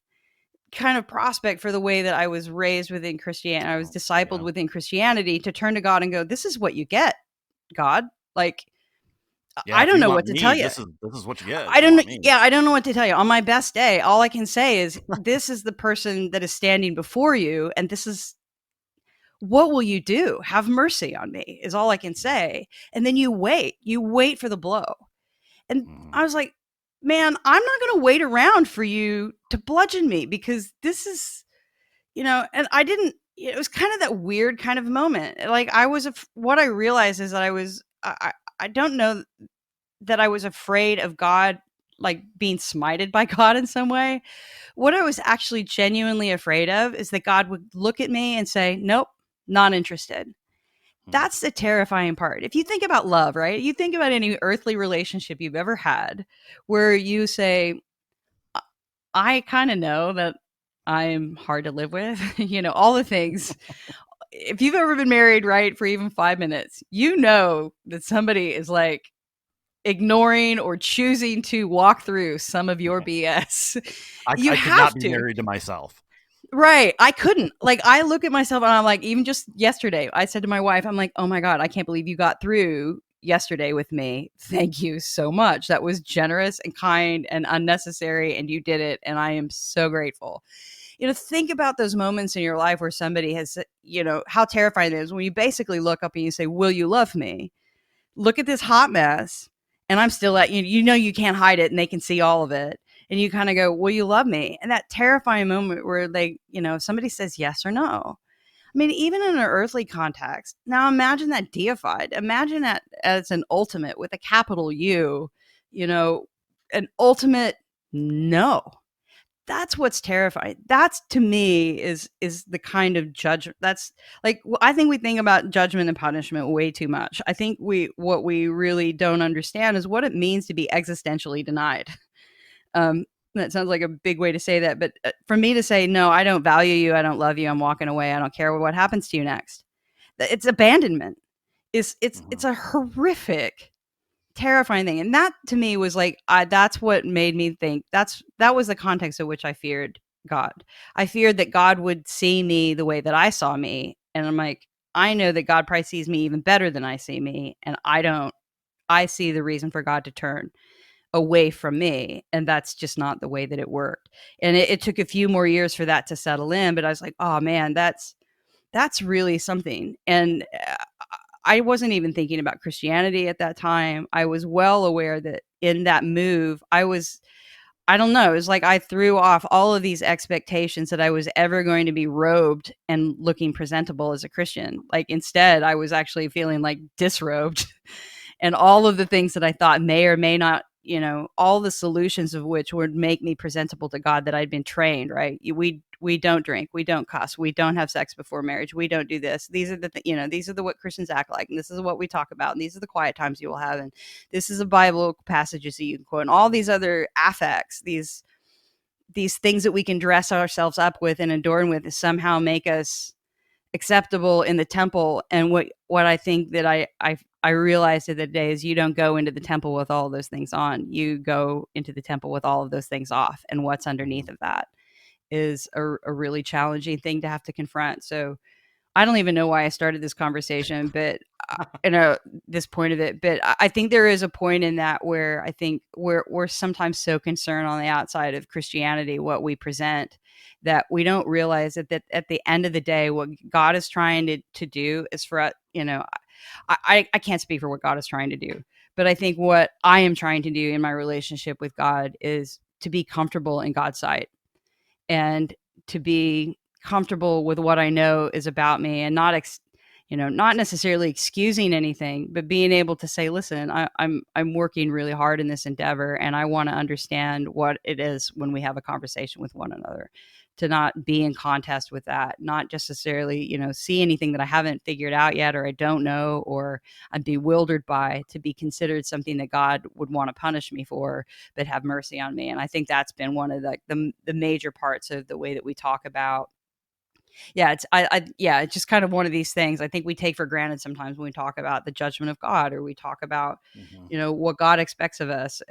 B: kind of prospect for the way that I was raised within Christianity. I was
A: Oh,
B: discipled
A: yeah.
B: within Christianity to turn to God and go, this is what you get. God? Like,
A: Yeah,
B: I
A: if
B: don't
A: you
B: know
A: want
B: what to
A: me,
B: tell you.
A: this is what you get. If
B: I
A: you
B: don't know.
A: want me.
B: Yeah, I don't know what to tell you. On my best day, all I can say is this is the person that is standing before you, and this is what will you do? Have mercy on me, is all I can say. And then you wait for the blow. And
A: Mhm.
B: I was like, man, I'm not going to wait around for you to bludgeon me because this is, and I didn't, it was kind of that weird kind of moment. Like what I realized is that I don't know that I was afraid of God, like being smited by God in some way. What I was actually genuinely afraid of is that God would look at me and say, nope, not interested.
A: Mhm.
B: That's the terrifying part. If you think about love, right? You think about any earthly relationship you've ever had where you say, I kind of know that I'm hard to live with, all the things. If you've ever been married, right, for even 5 minutes, you know that somebody is like ignoring or choosing to walk through some of your BS. You
A: I could not
B: have
A: be
B: to.
A: married to myself.
B: Right. I couldn't. Like, I look at myself and I'm like, even just yesterday, I said to my wife, I'm like, oh my God, I can't believe you got through yesterday with me. Thank you so much. That was generous and kind and unnecessary. And you did it. And I am so grateful. Think about those moments in your life where somebody has, how terrifying it is when you basically look up and you say, will you love me? Look at this hot mess. And I'm still at you. You can't hide it and they can see all of it. And you kind of go, will you love me? And that terrifying moment where somebody says yes or no. I mean, even in an earthly context, now imagine that deified. Imagine that as an ultimate with a capital U, you know, an ultimate no. That's what's terrifying. That's, to me, is the kind of judgment. That's like, I think we think about judgment and punishment way too much. I think what we really don't understand is what it means to be existentially denied. That sounds like a big way to say that, but for me to say no, I don't value you, I don't love you, I'm walking away, I don't care what happens to you next. It's abandonment. It's
A: Mhm.
B: a horrific, terrifying thing, and that to me was like, that's what made me think that was the context of which I feared God. I feared that God would see me the way that I saw me, and I'm like, I know that God probably sees me even better than I see me, and I don't. I see the reason for God to turn away from me, and that's just not the way that it worked. And it took a few more years for that to settle in, but I was like, oh man, that's really something. And I wasn't even thinking about Christianity at that time. I was well aware that in that move, I don't know, it was like I threw off all of these expectations that I was ever going to be robed and looking presentable as a Christian. Like, instead, I was actually feeling like disrobed. And all of the things that I thought may or may not, all the solutions of which would make me presentable to God, that I'd been trained, right? We don't drink, we don't cuss, we don't have sex before marriage, we don't do this. These are these are the what Christians act like, and this is what we talk about, and these are the quiet times you will have, and this is a Bible passages that you can quote, and all these other affects, these things that we can dress ourselves up with and adorn with to somehow make us acceptable in the temple. And what I think that I realized at the day is, you don't go into the temple with all of those things on. You go into the temple with all of those things off, and what's underneath
A: Mhm.
B: of that is a really challenging thing to have to confront. So I don't even know why I started this conversation, but this point of it. But I think there is a point in that where I think we're sometimes so concerned on the outside of Christianity, what we present, that we don't realize that at the end of the day, what God is trying to do is for us. I can't speak for what God is trying to do, but I think what I am trying to do in my relationship with God is to be comfortable in God's sight, and to be comfortable with what I know is about me, and not necessarily excusing anything, but being able to say, listen, I'm working really hard in this endeavor, and I want to understand what it is when we have a conversation with one another, to not be in contest with that, not just necessarily, see anything that I haven't figured out yet, or I don't know, or I'm bewildered by, to be considered something that God would want to punish me for, but have mercy on me. And I think that's been one of the major parts of the way that we talk about. Yeah, yeah, it's just kind of one of these things I think we take for granted sometimes when we talk about the judgment of God, or we talk about,
A: Mhm.
B: what God expects of us.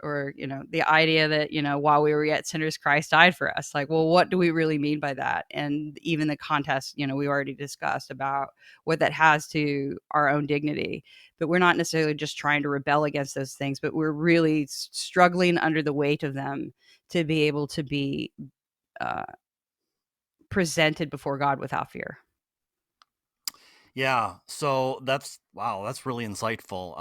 B: or the idea that while we were yet sinners Christ died for us. Like, well, what do we really mean by that? And even the context we already discussed about what that has to our own dignity. But we're not necessarily just trying to rebel against those things, but we're really struggling under the weight of them to be able to be uh, presented before God without fear.
A: Yeah. So that's wow. That's really insightful.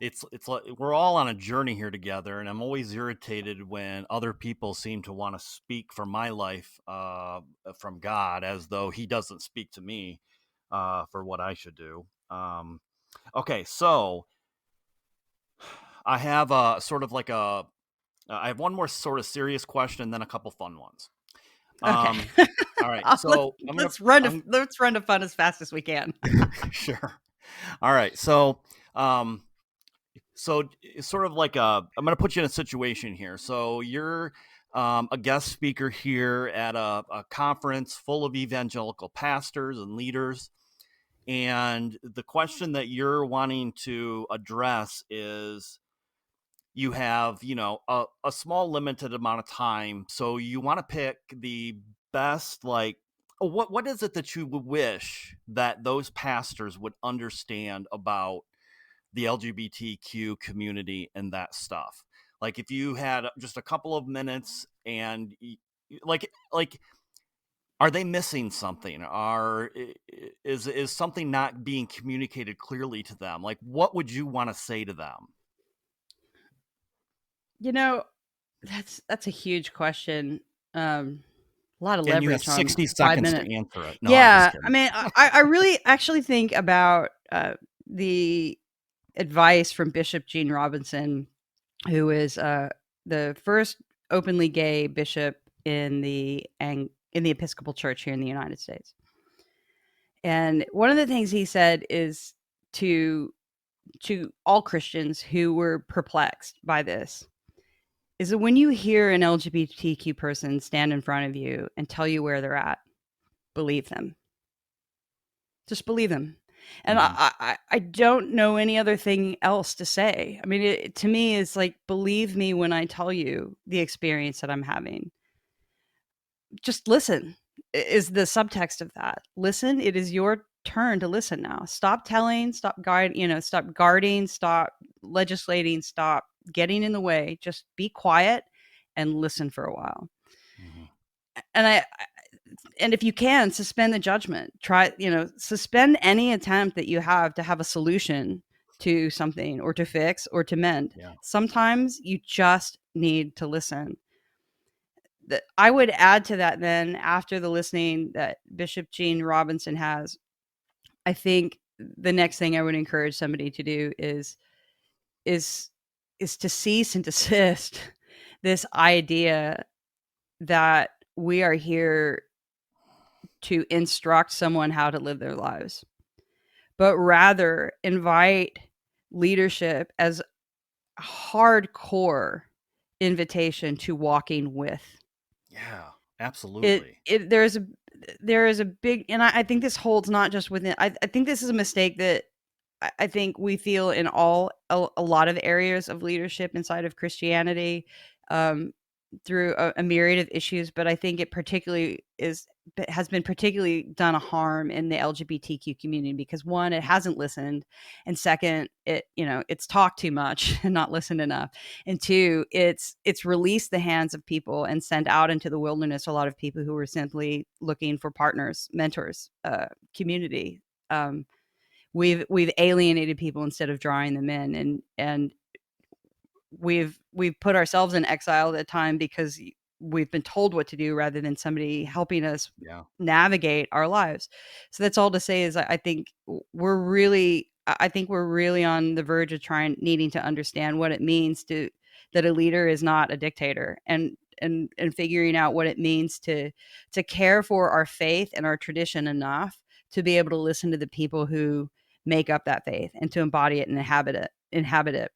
A: It's like we're all on a journey here together, and I'm always irritated when other people seem to want to speak for my life from God, as though He doesn't speak to me for what I should do. Okay, so I have a sort of like a I have one more sort of serious question, and then a couple fun ones.
B: Okay.
A: Um, all right,
B: let's
A: so
B: let's run to
A: I'm
B: let's run to fun as fast as we can.
A: sure. All right, um, so it's sort of like I'm going to put you in a situation here. So you're a guest speaker here at a conference full of evangelical pastors and leaders, and the question that you're wanting to address is you have a small limited amount of time, so you want to pick the best, like, what is it that you would wish that those pastors would understand about the LGBTQ community and that stuff. Like, if you had just a couple of minutes, and like are they missing something? Is something not being communicated clearly to them? Like, what would you want to say to them?
B: You know, that's a huge question. A lot of
A: And you have
B: leverage on
A: 60
B: 5
A: seconds to
B: minutes.
A: answer it. No, I'm just
B: Yeah, I
A: kidding.
B: mean, I really actually think about the advice from Bishop Gene Robinson, who is the first openly gay bishop in the Episcopal Church here in the United States. And one of the things he said is to all Christians who were perplexed by this is that when you hear an LGBTQ person stand in front of you and tell you where they're at, believe them. Just believe them. And
A: Hmm.
B: I don't know any other thing else to say. I mean, to me, it's like, believe me when I tell you the experience that I'm having. Just listen is the subtext of that. Listen. It is your turn to listen now. Stop telling, stop guarding, stop legislating, stop getting in the way. Just be quiet and listen for a while.
A: Hmm.
B: And and if you can, suspend the judgment. Suspend any attempt that you have a solution to something, or to fix, or to mend.
A: Yeah.
B: Sometimes you just need to listen. That I would add to that, then, after the listening that Bishop Gene Robinson has, I think the next thing I would encourage somebody to do is is to cease and desist this idea that we are here to instruct someone how to live their lives, but rather invite leadership as a hardcore invitation to walking with.
A: Yeah.
B: It
A: Absolutely.
B: it there is a big, and I think this holds not just within. I think this is a mistake that I think we feel in a lot of areas of leadership inside of Christianity, um, through a myriad of issues. But I think it particularly has been particularly done a harm in the LGBTQ community, because one, it hasn't listened, and second, it's talked too much and not listened enough, and two, it's released the hands of people and sent out into the wilderness a lot of people who were simply looking for partners, mentors, community. Um, we've alienated people instead of drawing them in, and we've put ourselves in exile at the time because we've been told what to do rather than somebody helping us
A: Yeah.
B: navigate our lives. So that's all to say is, I think we're really on the verge of needing to understand what it means to that a leader is not a dictator, and figuring out what it means to care for our faith and our tradition enough to be able to listen to the people who make up that faith and to embody it and inhabit it.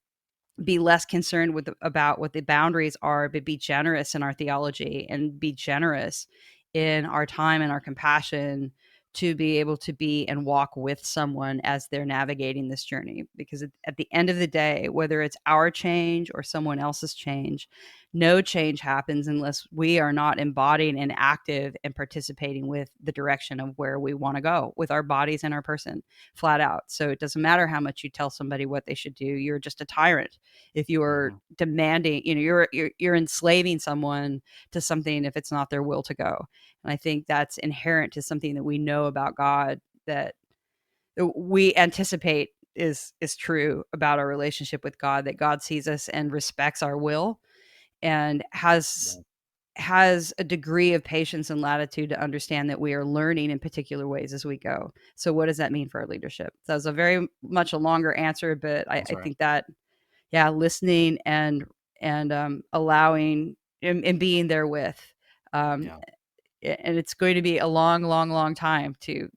B: Be less concerned about what the boundaries are, but be generous in our theology and be generous in our time and our compassion to be able to be and walk with someone as they're navigating this journey. Because at the end of the day, whether it's our change or someone else's change, no change happens unless we are not embodying and active and participating with the direction of where we want to go with our bodies and our person, flat out. So it doesn't matter how much you tell somebody what they should do. You're just a tyrant if you are
A: Hmm.
B: demanding, you're enslaving someone to something if it's not their will to go. And I think that's inherent to something that we know about God, that we anticipate is true about our relationship with God, that God sees us and respects our will and
A: Yeah.
B: has a degree of patience and latitude to understand that we are learning in particular ways as we go. So what does that mean for our leadership? That was a very much a longer answer, but
A: That's
B: I
A: right.
B: think that, yeah, listening and allowing and being there with, um,
A: Yeah.
B: and it's going to be a long, long, long time to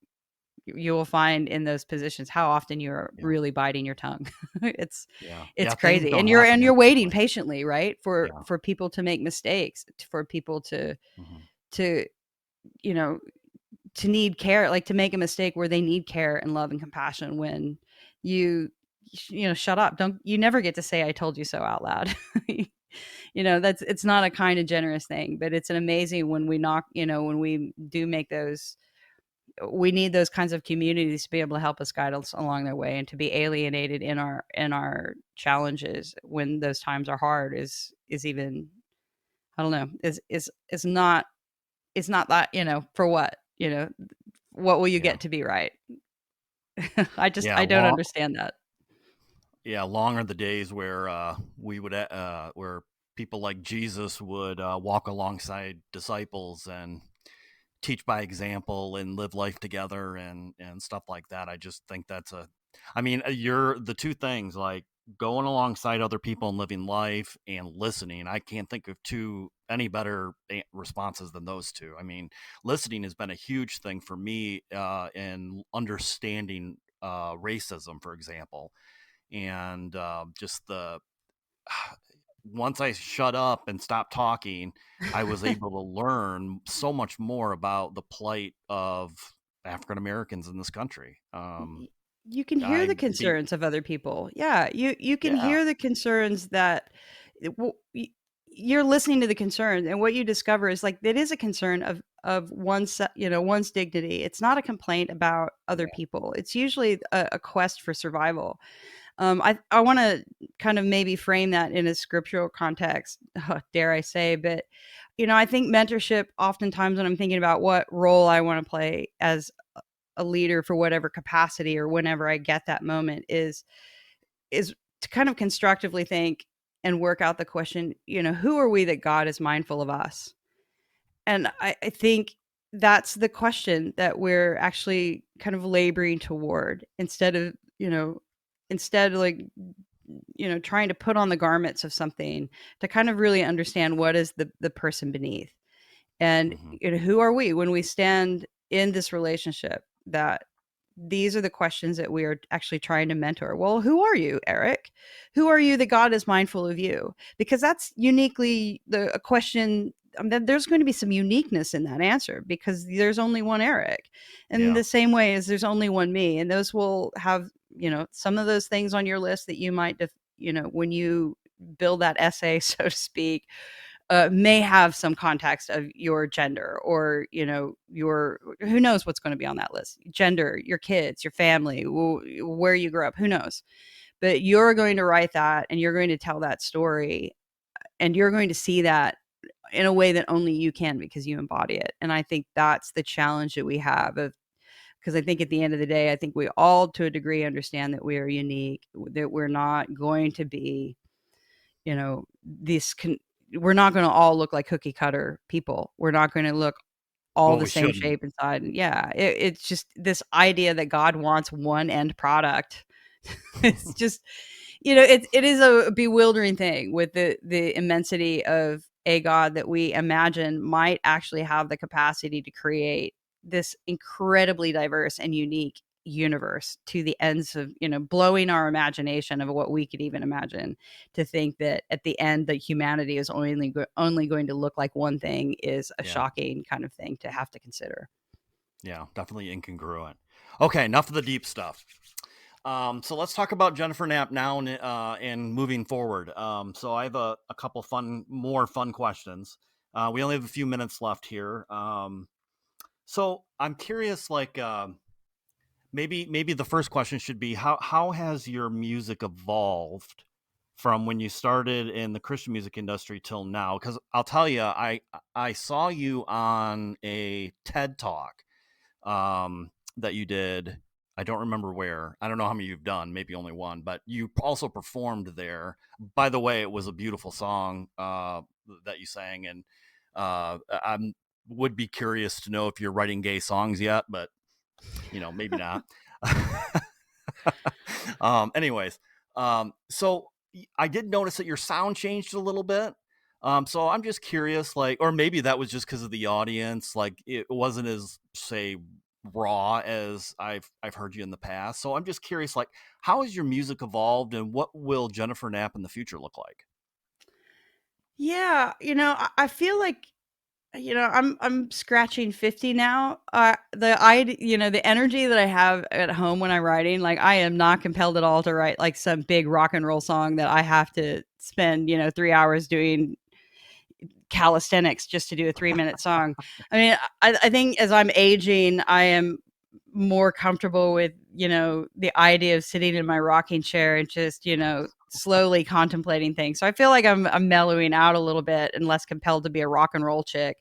B: you will find in those positions how often you're
A: Yeah.
B: really biting your tongue. it's
A: Yeah.
B: it's
A: Yeah. Things
B: crazy,
A: don't
B: and
A: happen
B: you're waiting
A: instantly.
B: patiently, right,
A: Yeah.
B: for people to make mistakes, for people
A: Hmm.
B: to you know to need care, like to make a mistake where they need care and love and compassion. When you shut up, don't you never get to say I told you so out loud. That's it's not a kind of generous thing, but it's an amazing when we knock, when we do make those, we need those kinds of communities to be able to help us, guide us along their way, and to be alienated in our challenges when those times are hard is even, I don't know, is not, it's not that, for what will you
A: Yeah.
B: get to be right?
A: Yeah.
B: I don't
A: Long.
B: understand that.
A: Yeah. Long are the days where we would where people like Jesus would walk alongside disciples and teach by example and live life together and stuff like that. I just think that's a, I mean, you're the two things, like going alongside other people and living life and listening. I can't think of two any better responses than those two. I mean, listening has been a huge thing for me in understanding racism, for example, and just the once I shut up and stopped talking, I was able to learn so much more about the plight of African Americans in this country.
B: You can hear
A: I
B: the
A: be
B: concerns of other people. Yeah, you can
A: Yeah,
B: hear the concerns that you're listening to the concerns, and what you discover is like it is a concern of one's dignity. It's not a complaint about other
A: yeah,
B: people. It's usually a quest for survival. I want to kind of maybe frame that in a scriptural context, dare I say, but I think mentorship oftentimes when I'm thinking about what role I want to play as a leader for whatever capacity or whenever I get that moment is to kind of constructively think and work out the question, who are we that God is mindful of us? And I think that's the question that we're actually kind of laboring toward, instead of like, trying to put on the garments of something, to kind of really understand what is the person beneath. And
A: hmm,
B: who are we when we stand in this relationship, that these are the questions that we are actually trying to mentor. Well, who are you, Eric? Who are you that God is mindful of you? Because that's uniquely a question. There's going to be some uniqueness in that answer because there's only one Eric, and
A: yeah,
B: the same way as there's only one me, and those will have some of those things on your list that you might when you build that essay, so to speak, may have some context of your gender, or your, who knows what's going to be on that list, gender, your kids, your family, where you grew up, who knows. But you're going to write that, and you're going to tell that story, and you're going to see that in a way that only you can, because you embody it. And I think that's the challenge that we have, of because I think at the end of the day, I think we all to a degree understand that we are unique, that we're not going to be, you know, this can we're not going to all look like cookie cutter people. We're not going to look all
A: well,
B: the
A: we
B: same
A: shouldn't.
B: shape inside. And yeah, it's just this idea that God wants one end product. It's just, it is a bewildering thing with the immensity of a God that we imagine might actually have the capacity to create this incredibly diverse and unique universe, to the ends of blowing our imagination of what we could even imagine. To think that at the end that humanity is only going to look like one thing is a
A: Yeah.
B: shocking kind of thing to have to consider.
A: Yeah, definitely incongruent. Okay, enough of the deep stuff. So let's talk about Jennifer Knapp now and moving forward. So I have a couple more fun questions. We only have a few minutes left here. So I'm curious, like maybe the first question should be how has your music evolved from when you started in the Christian music industry till now? Because I'll tell you, I saw you on a TED talk that you did. I don't remember where. I don't know how many you've done. Maybe only one, but you also performed there. By the way, it was a beautiful song that you sang, and I would be curious to know if you're writing gay songs yet, but maybe not. Anyways, so I did notice that your sound changed a little bit. So I'm just curious, like, or maybe that was just because of the audience, like it wasn't as say raw as I've heard you in the past. So I'm just curious, like, how has your music evolved, and what will Jennifer Knapp in the future look like?
B: Yeah, I feel like, I'm scratching 50 now. The energy that I have at home when I'm writing, like I am not compelled at all to write like some big rock and roll song that I have to spend, 3 hours doing calisthenics just to do a 3-minute song. I mean, I think as I'm aging, I am more comfortable with, the idea of sitting in my rocking chair and just, slowly contemplating things. So I feel like I'm mellowing out a little bit and less compelled to be a rock and roll chick.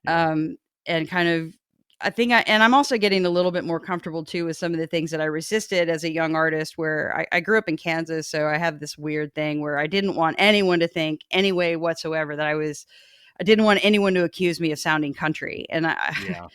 A: Yeah.
B: Um, and kind of, and I'm also getting a little bit more comfortable too with some of the things that I resisted as a young artist, where I grew up in Kansas. So I have this weird thing where I didn't want anyone to think any way whatsoever that I didn't want anyone to accuse me of sounding country. And
A: Yeah.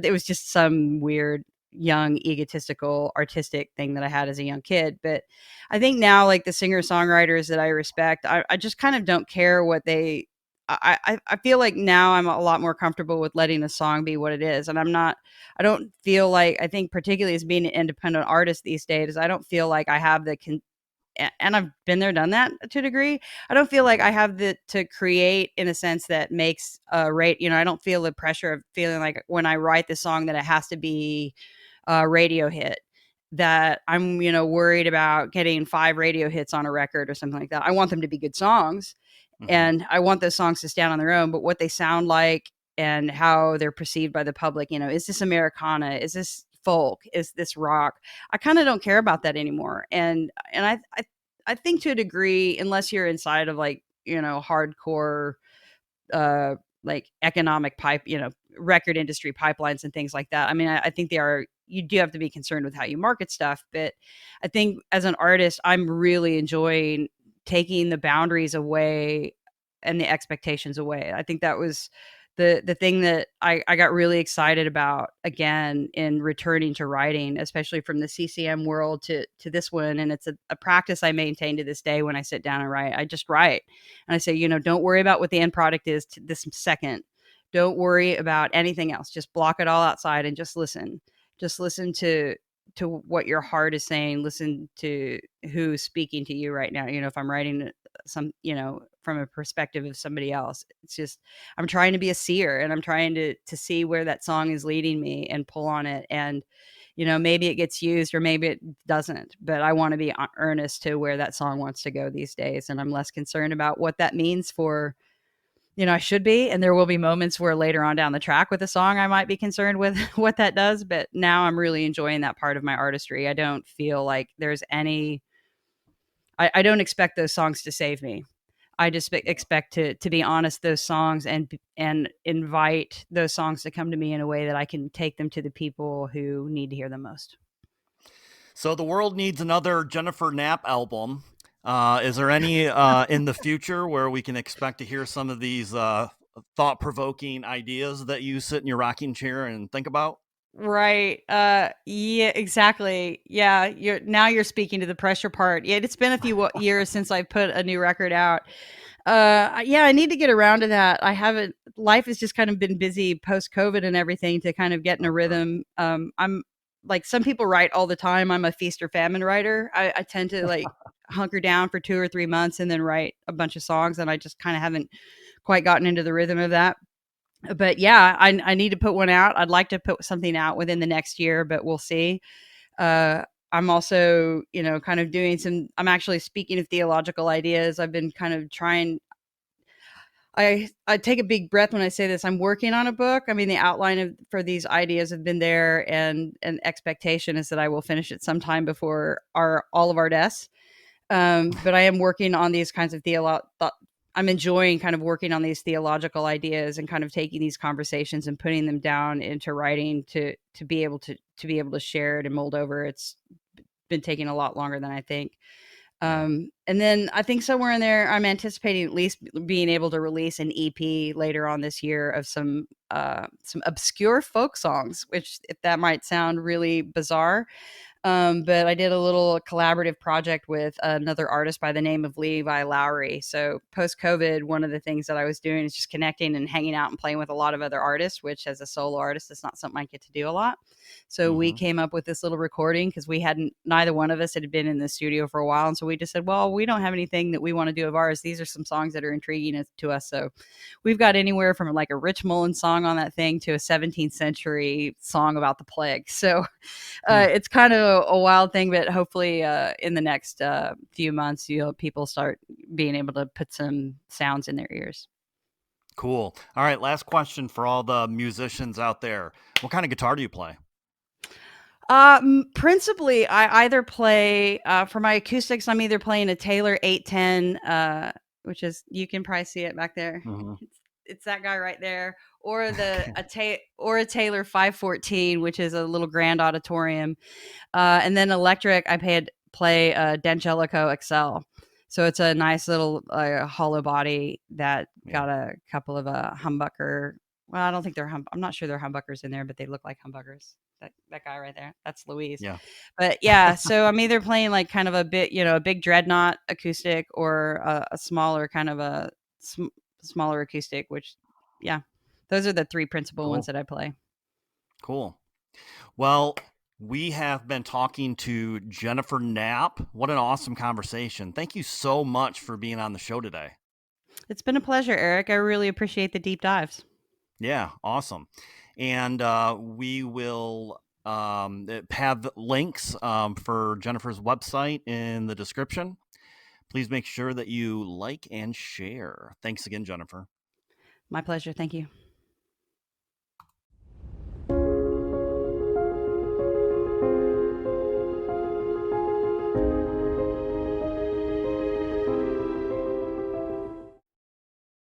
B: it was just some weird, young, egotistical, artistic thing that I had as a young kid. But I think now, like the singer songwriters that I respect, I just kind of don't care what they. I feel like now I'm a lot more comfortable with letting a song be what it is, and I don't feel like, I think particularly as being an independent artist these days, I don't feel like I have and I've been there, done that to a degree. I don't feel like
A: Mhm.
B: I have the to create in a sense that makes a rate. I don't feel the pressure of feeling like when I write the song that it has to be a radio hit. That I'm, worried about getting 5 radio hits on a record or something like that. I want them to be good songs,
A: Mhm.
B: and I want those songs to stand on their own. But what they sound like and how they're perceived by the public, is this Americana? Is this folk? Is this rock? I kind of don't care about that anymore. And I think to a degree, unless you're inside of like, hardcore uh like economic pipe, record industry pipelines and things like that. I mean, I think you do have to be concerned with how you market stuff, but I think as an artist, I'm really enjoying taking the boundaries away and the expectations away. I think that was the thing that I got really excited about again in returning to writing, especially from the CCM world to this one. And it's a practice I maintain to this day. When I sit down and write, I just write. And I say, don't worry about what the end product is to this second. Don't worry about anything else. Just block it all outside and just listen. Just listen to what your heart is saying. Listen to who's speaking to you right now. If I'm writing some, from a perspective of somebody else, it's just I'm trying to be a seer, and I'm trying to see where that song is leading me and pull on it. And maybe it gets used or maybe it doesn't, but I want to be earnest to where that song wants to go these days. And I'm less concerned about what that means for, I should be. And there will be moments where later on down the track with a song, I might be concerned with what that does. But now I'm really enjoying that part of my artistry. I don't feel like there's I don't expect those songs to save me. I just
A: Yeah.
B: expect to be honest those songs and invite those songs to come to me in a way that I can take them to the people who need to hear them most.
A: So the world needs another Jennifer Knapp album. Is there any in the future where we can expect to hear some of these thought-provoking ideas that you sit in your rocking chair and think about?
B: Right. Yeah, exactly. Yeah, you're speaking to the pressure part. Yeah, it's been a few years since I put a new record out. Yeah, I need to get around to that. I haven't Life has just kind of been busy post COVID and everything to kind of get in a
A: Oh, sure.
B: rhythm. I'm like some people write all the time. I'm a feast or famine writer. I tend to like hunker down for 2 or 3 months and then write a bunch of songs, and I just kind of haven't quite gotten into the rhythm of that. But yeah, I need to put one out. I'd like to put something out within the next year, but we'll see. Uh, I'm also, kind of doing some. I'm actually speaking of theological ideas. I've been kind of trying. I take a big breath when I say this. I'm working on a book. I mean, the outline for these ideas have been there, and expectation is that I will finish it sometime before our all of our deaths. But I am working on these kinds of I'm enjoying kind of working on these theological ideas and kind of taking these conversations and putting them down into writing to be able to share it and mold over. It's been taking a lot longer than I think.
A: Yeah.
B: And then I think somewhere in there, I'm anticipating at least being able to release an EP later on this year of some obscure folk songs, which if that might sound really bizarre, but I did a little collaborative project with another artist by the name of Levi Lowry. So post COVID, one of the things that I was doing is just connecting and hanging out and playing with a lot of other artists, which as a solo artist, is not something I get to do a lot. So we
A: Mm-hmm.
B: came up with this little recording because neither one of us had been in the studio for a while. And so we just said, well, we don't have anything that we want to do of ours. These are some songs that are intriguing to us. So we've got anywhere from like a Rich Mullins song on that thing to a 17th century song about the plague. So
A: Hmm.
B: it's kind of a wild thing, but hopefully in the next few months, people start being able to put some sounds in their ears.
A: Cool. All right. Last question for all the musicians out there. What kind of guitar do you play?
B: Principally, I either play for my acoustics. I'm either playing a Taylor 810, which is you can probably see it back there.
A: Mm-hmm.
B: It's that guy right there, or
A: Okay.
B: a Taylor 514, which is a little grand auditorium. And then electric, play a D'Angelico XL. So it's a nice little hollow body that
A: Yeah.
B: got a couple of humbucker. Well, I don't think I'm not sure they're humbuckers in there, but they look like humbuckers. That guy right there, that's Louise.
A: Yeah.
B: But yeah, so I'm either playing like kind of a big dreadnought acoustic, or a smaller kind of smaller acoustic. Which, yeah, those are the three principal ones
A: Cool.
B: that I play.
A: Cool. Well, we have been talking to Jennifer Knapp. What an awesome conversation. Thank you so much for being on the show today.
B: It's been a pleasure, Eric. I really appreciate the deep dives.
A: Yeah, awesome. And we will have links for Jennifer's website in the description. Please make sure that you like and share. Thanks again, Jennifer.
B: My pleasure. Thank you.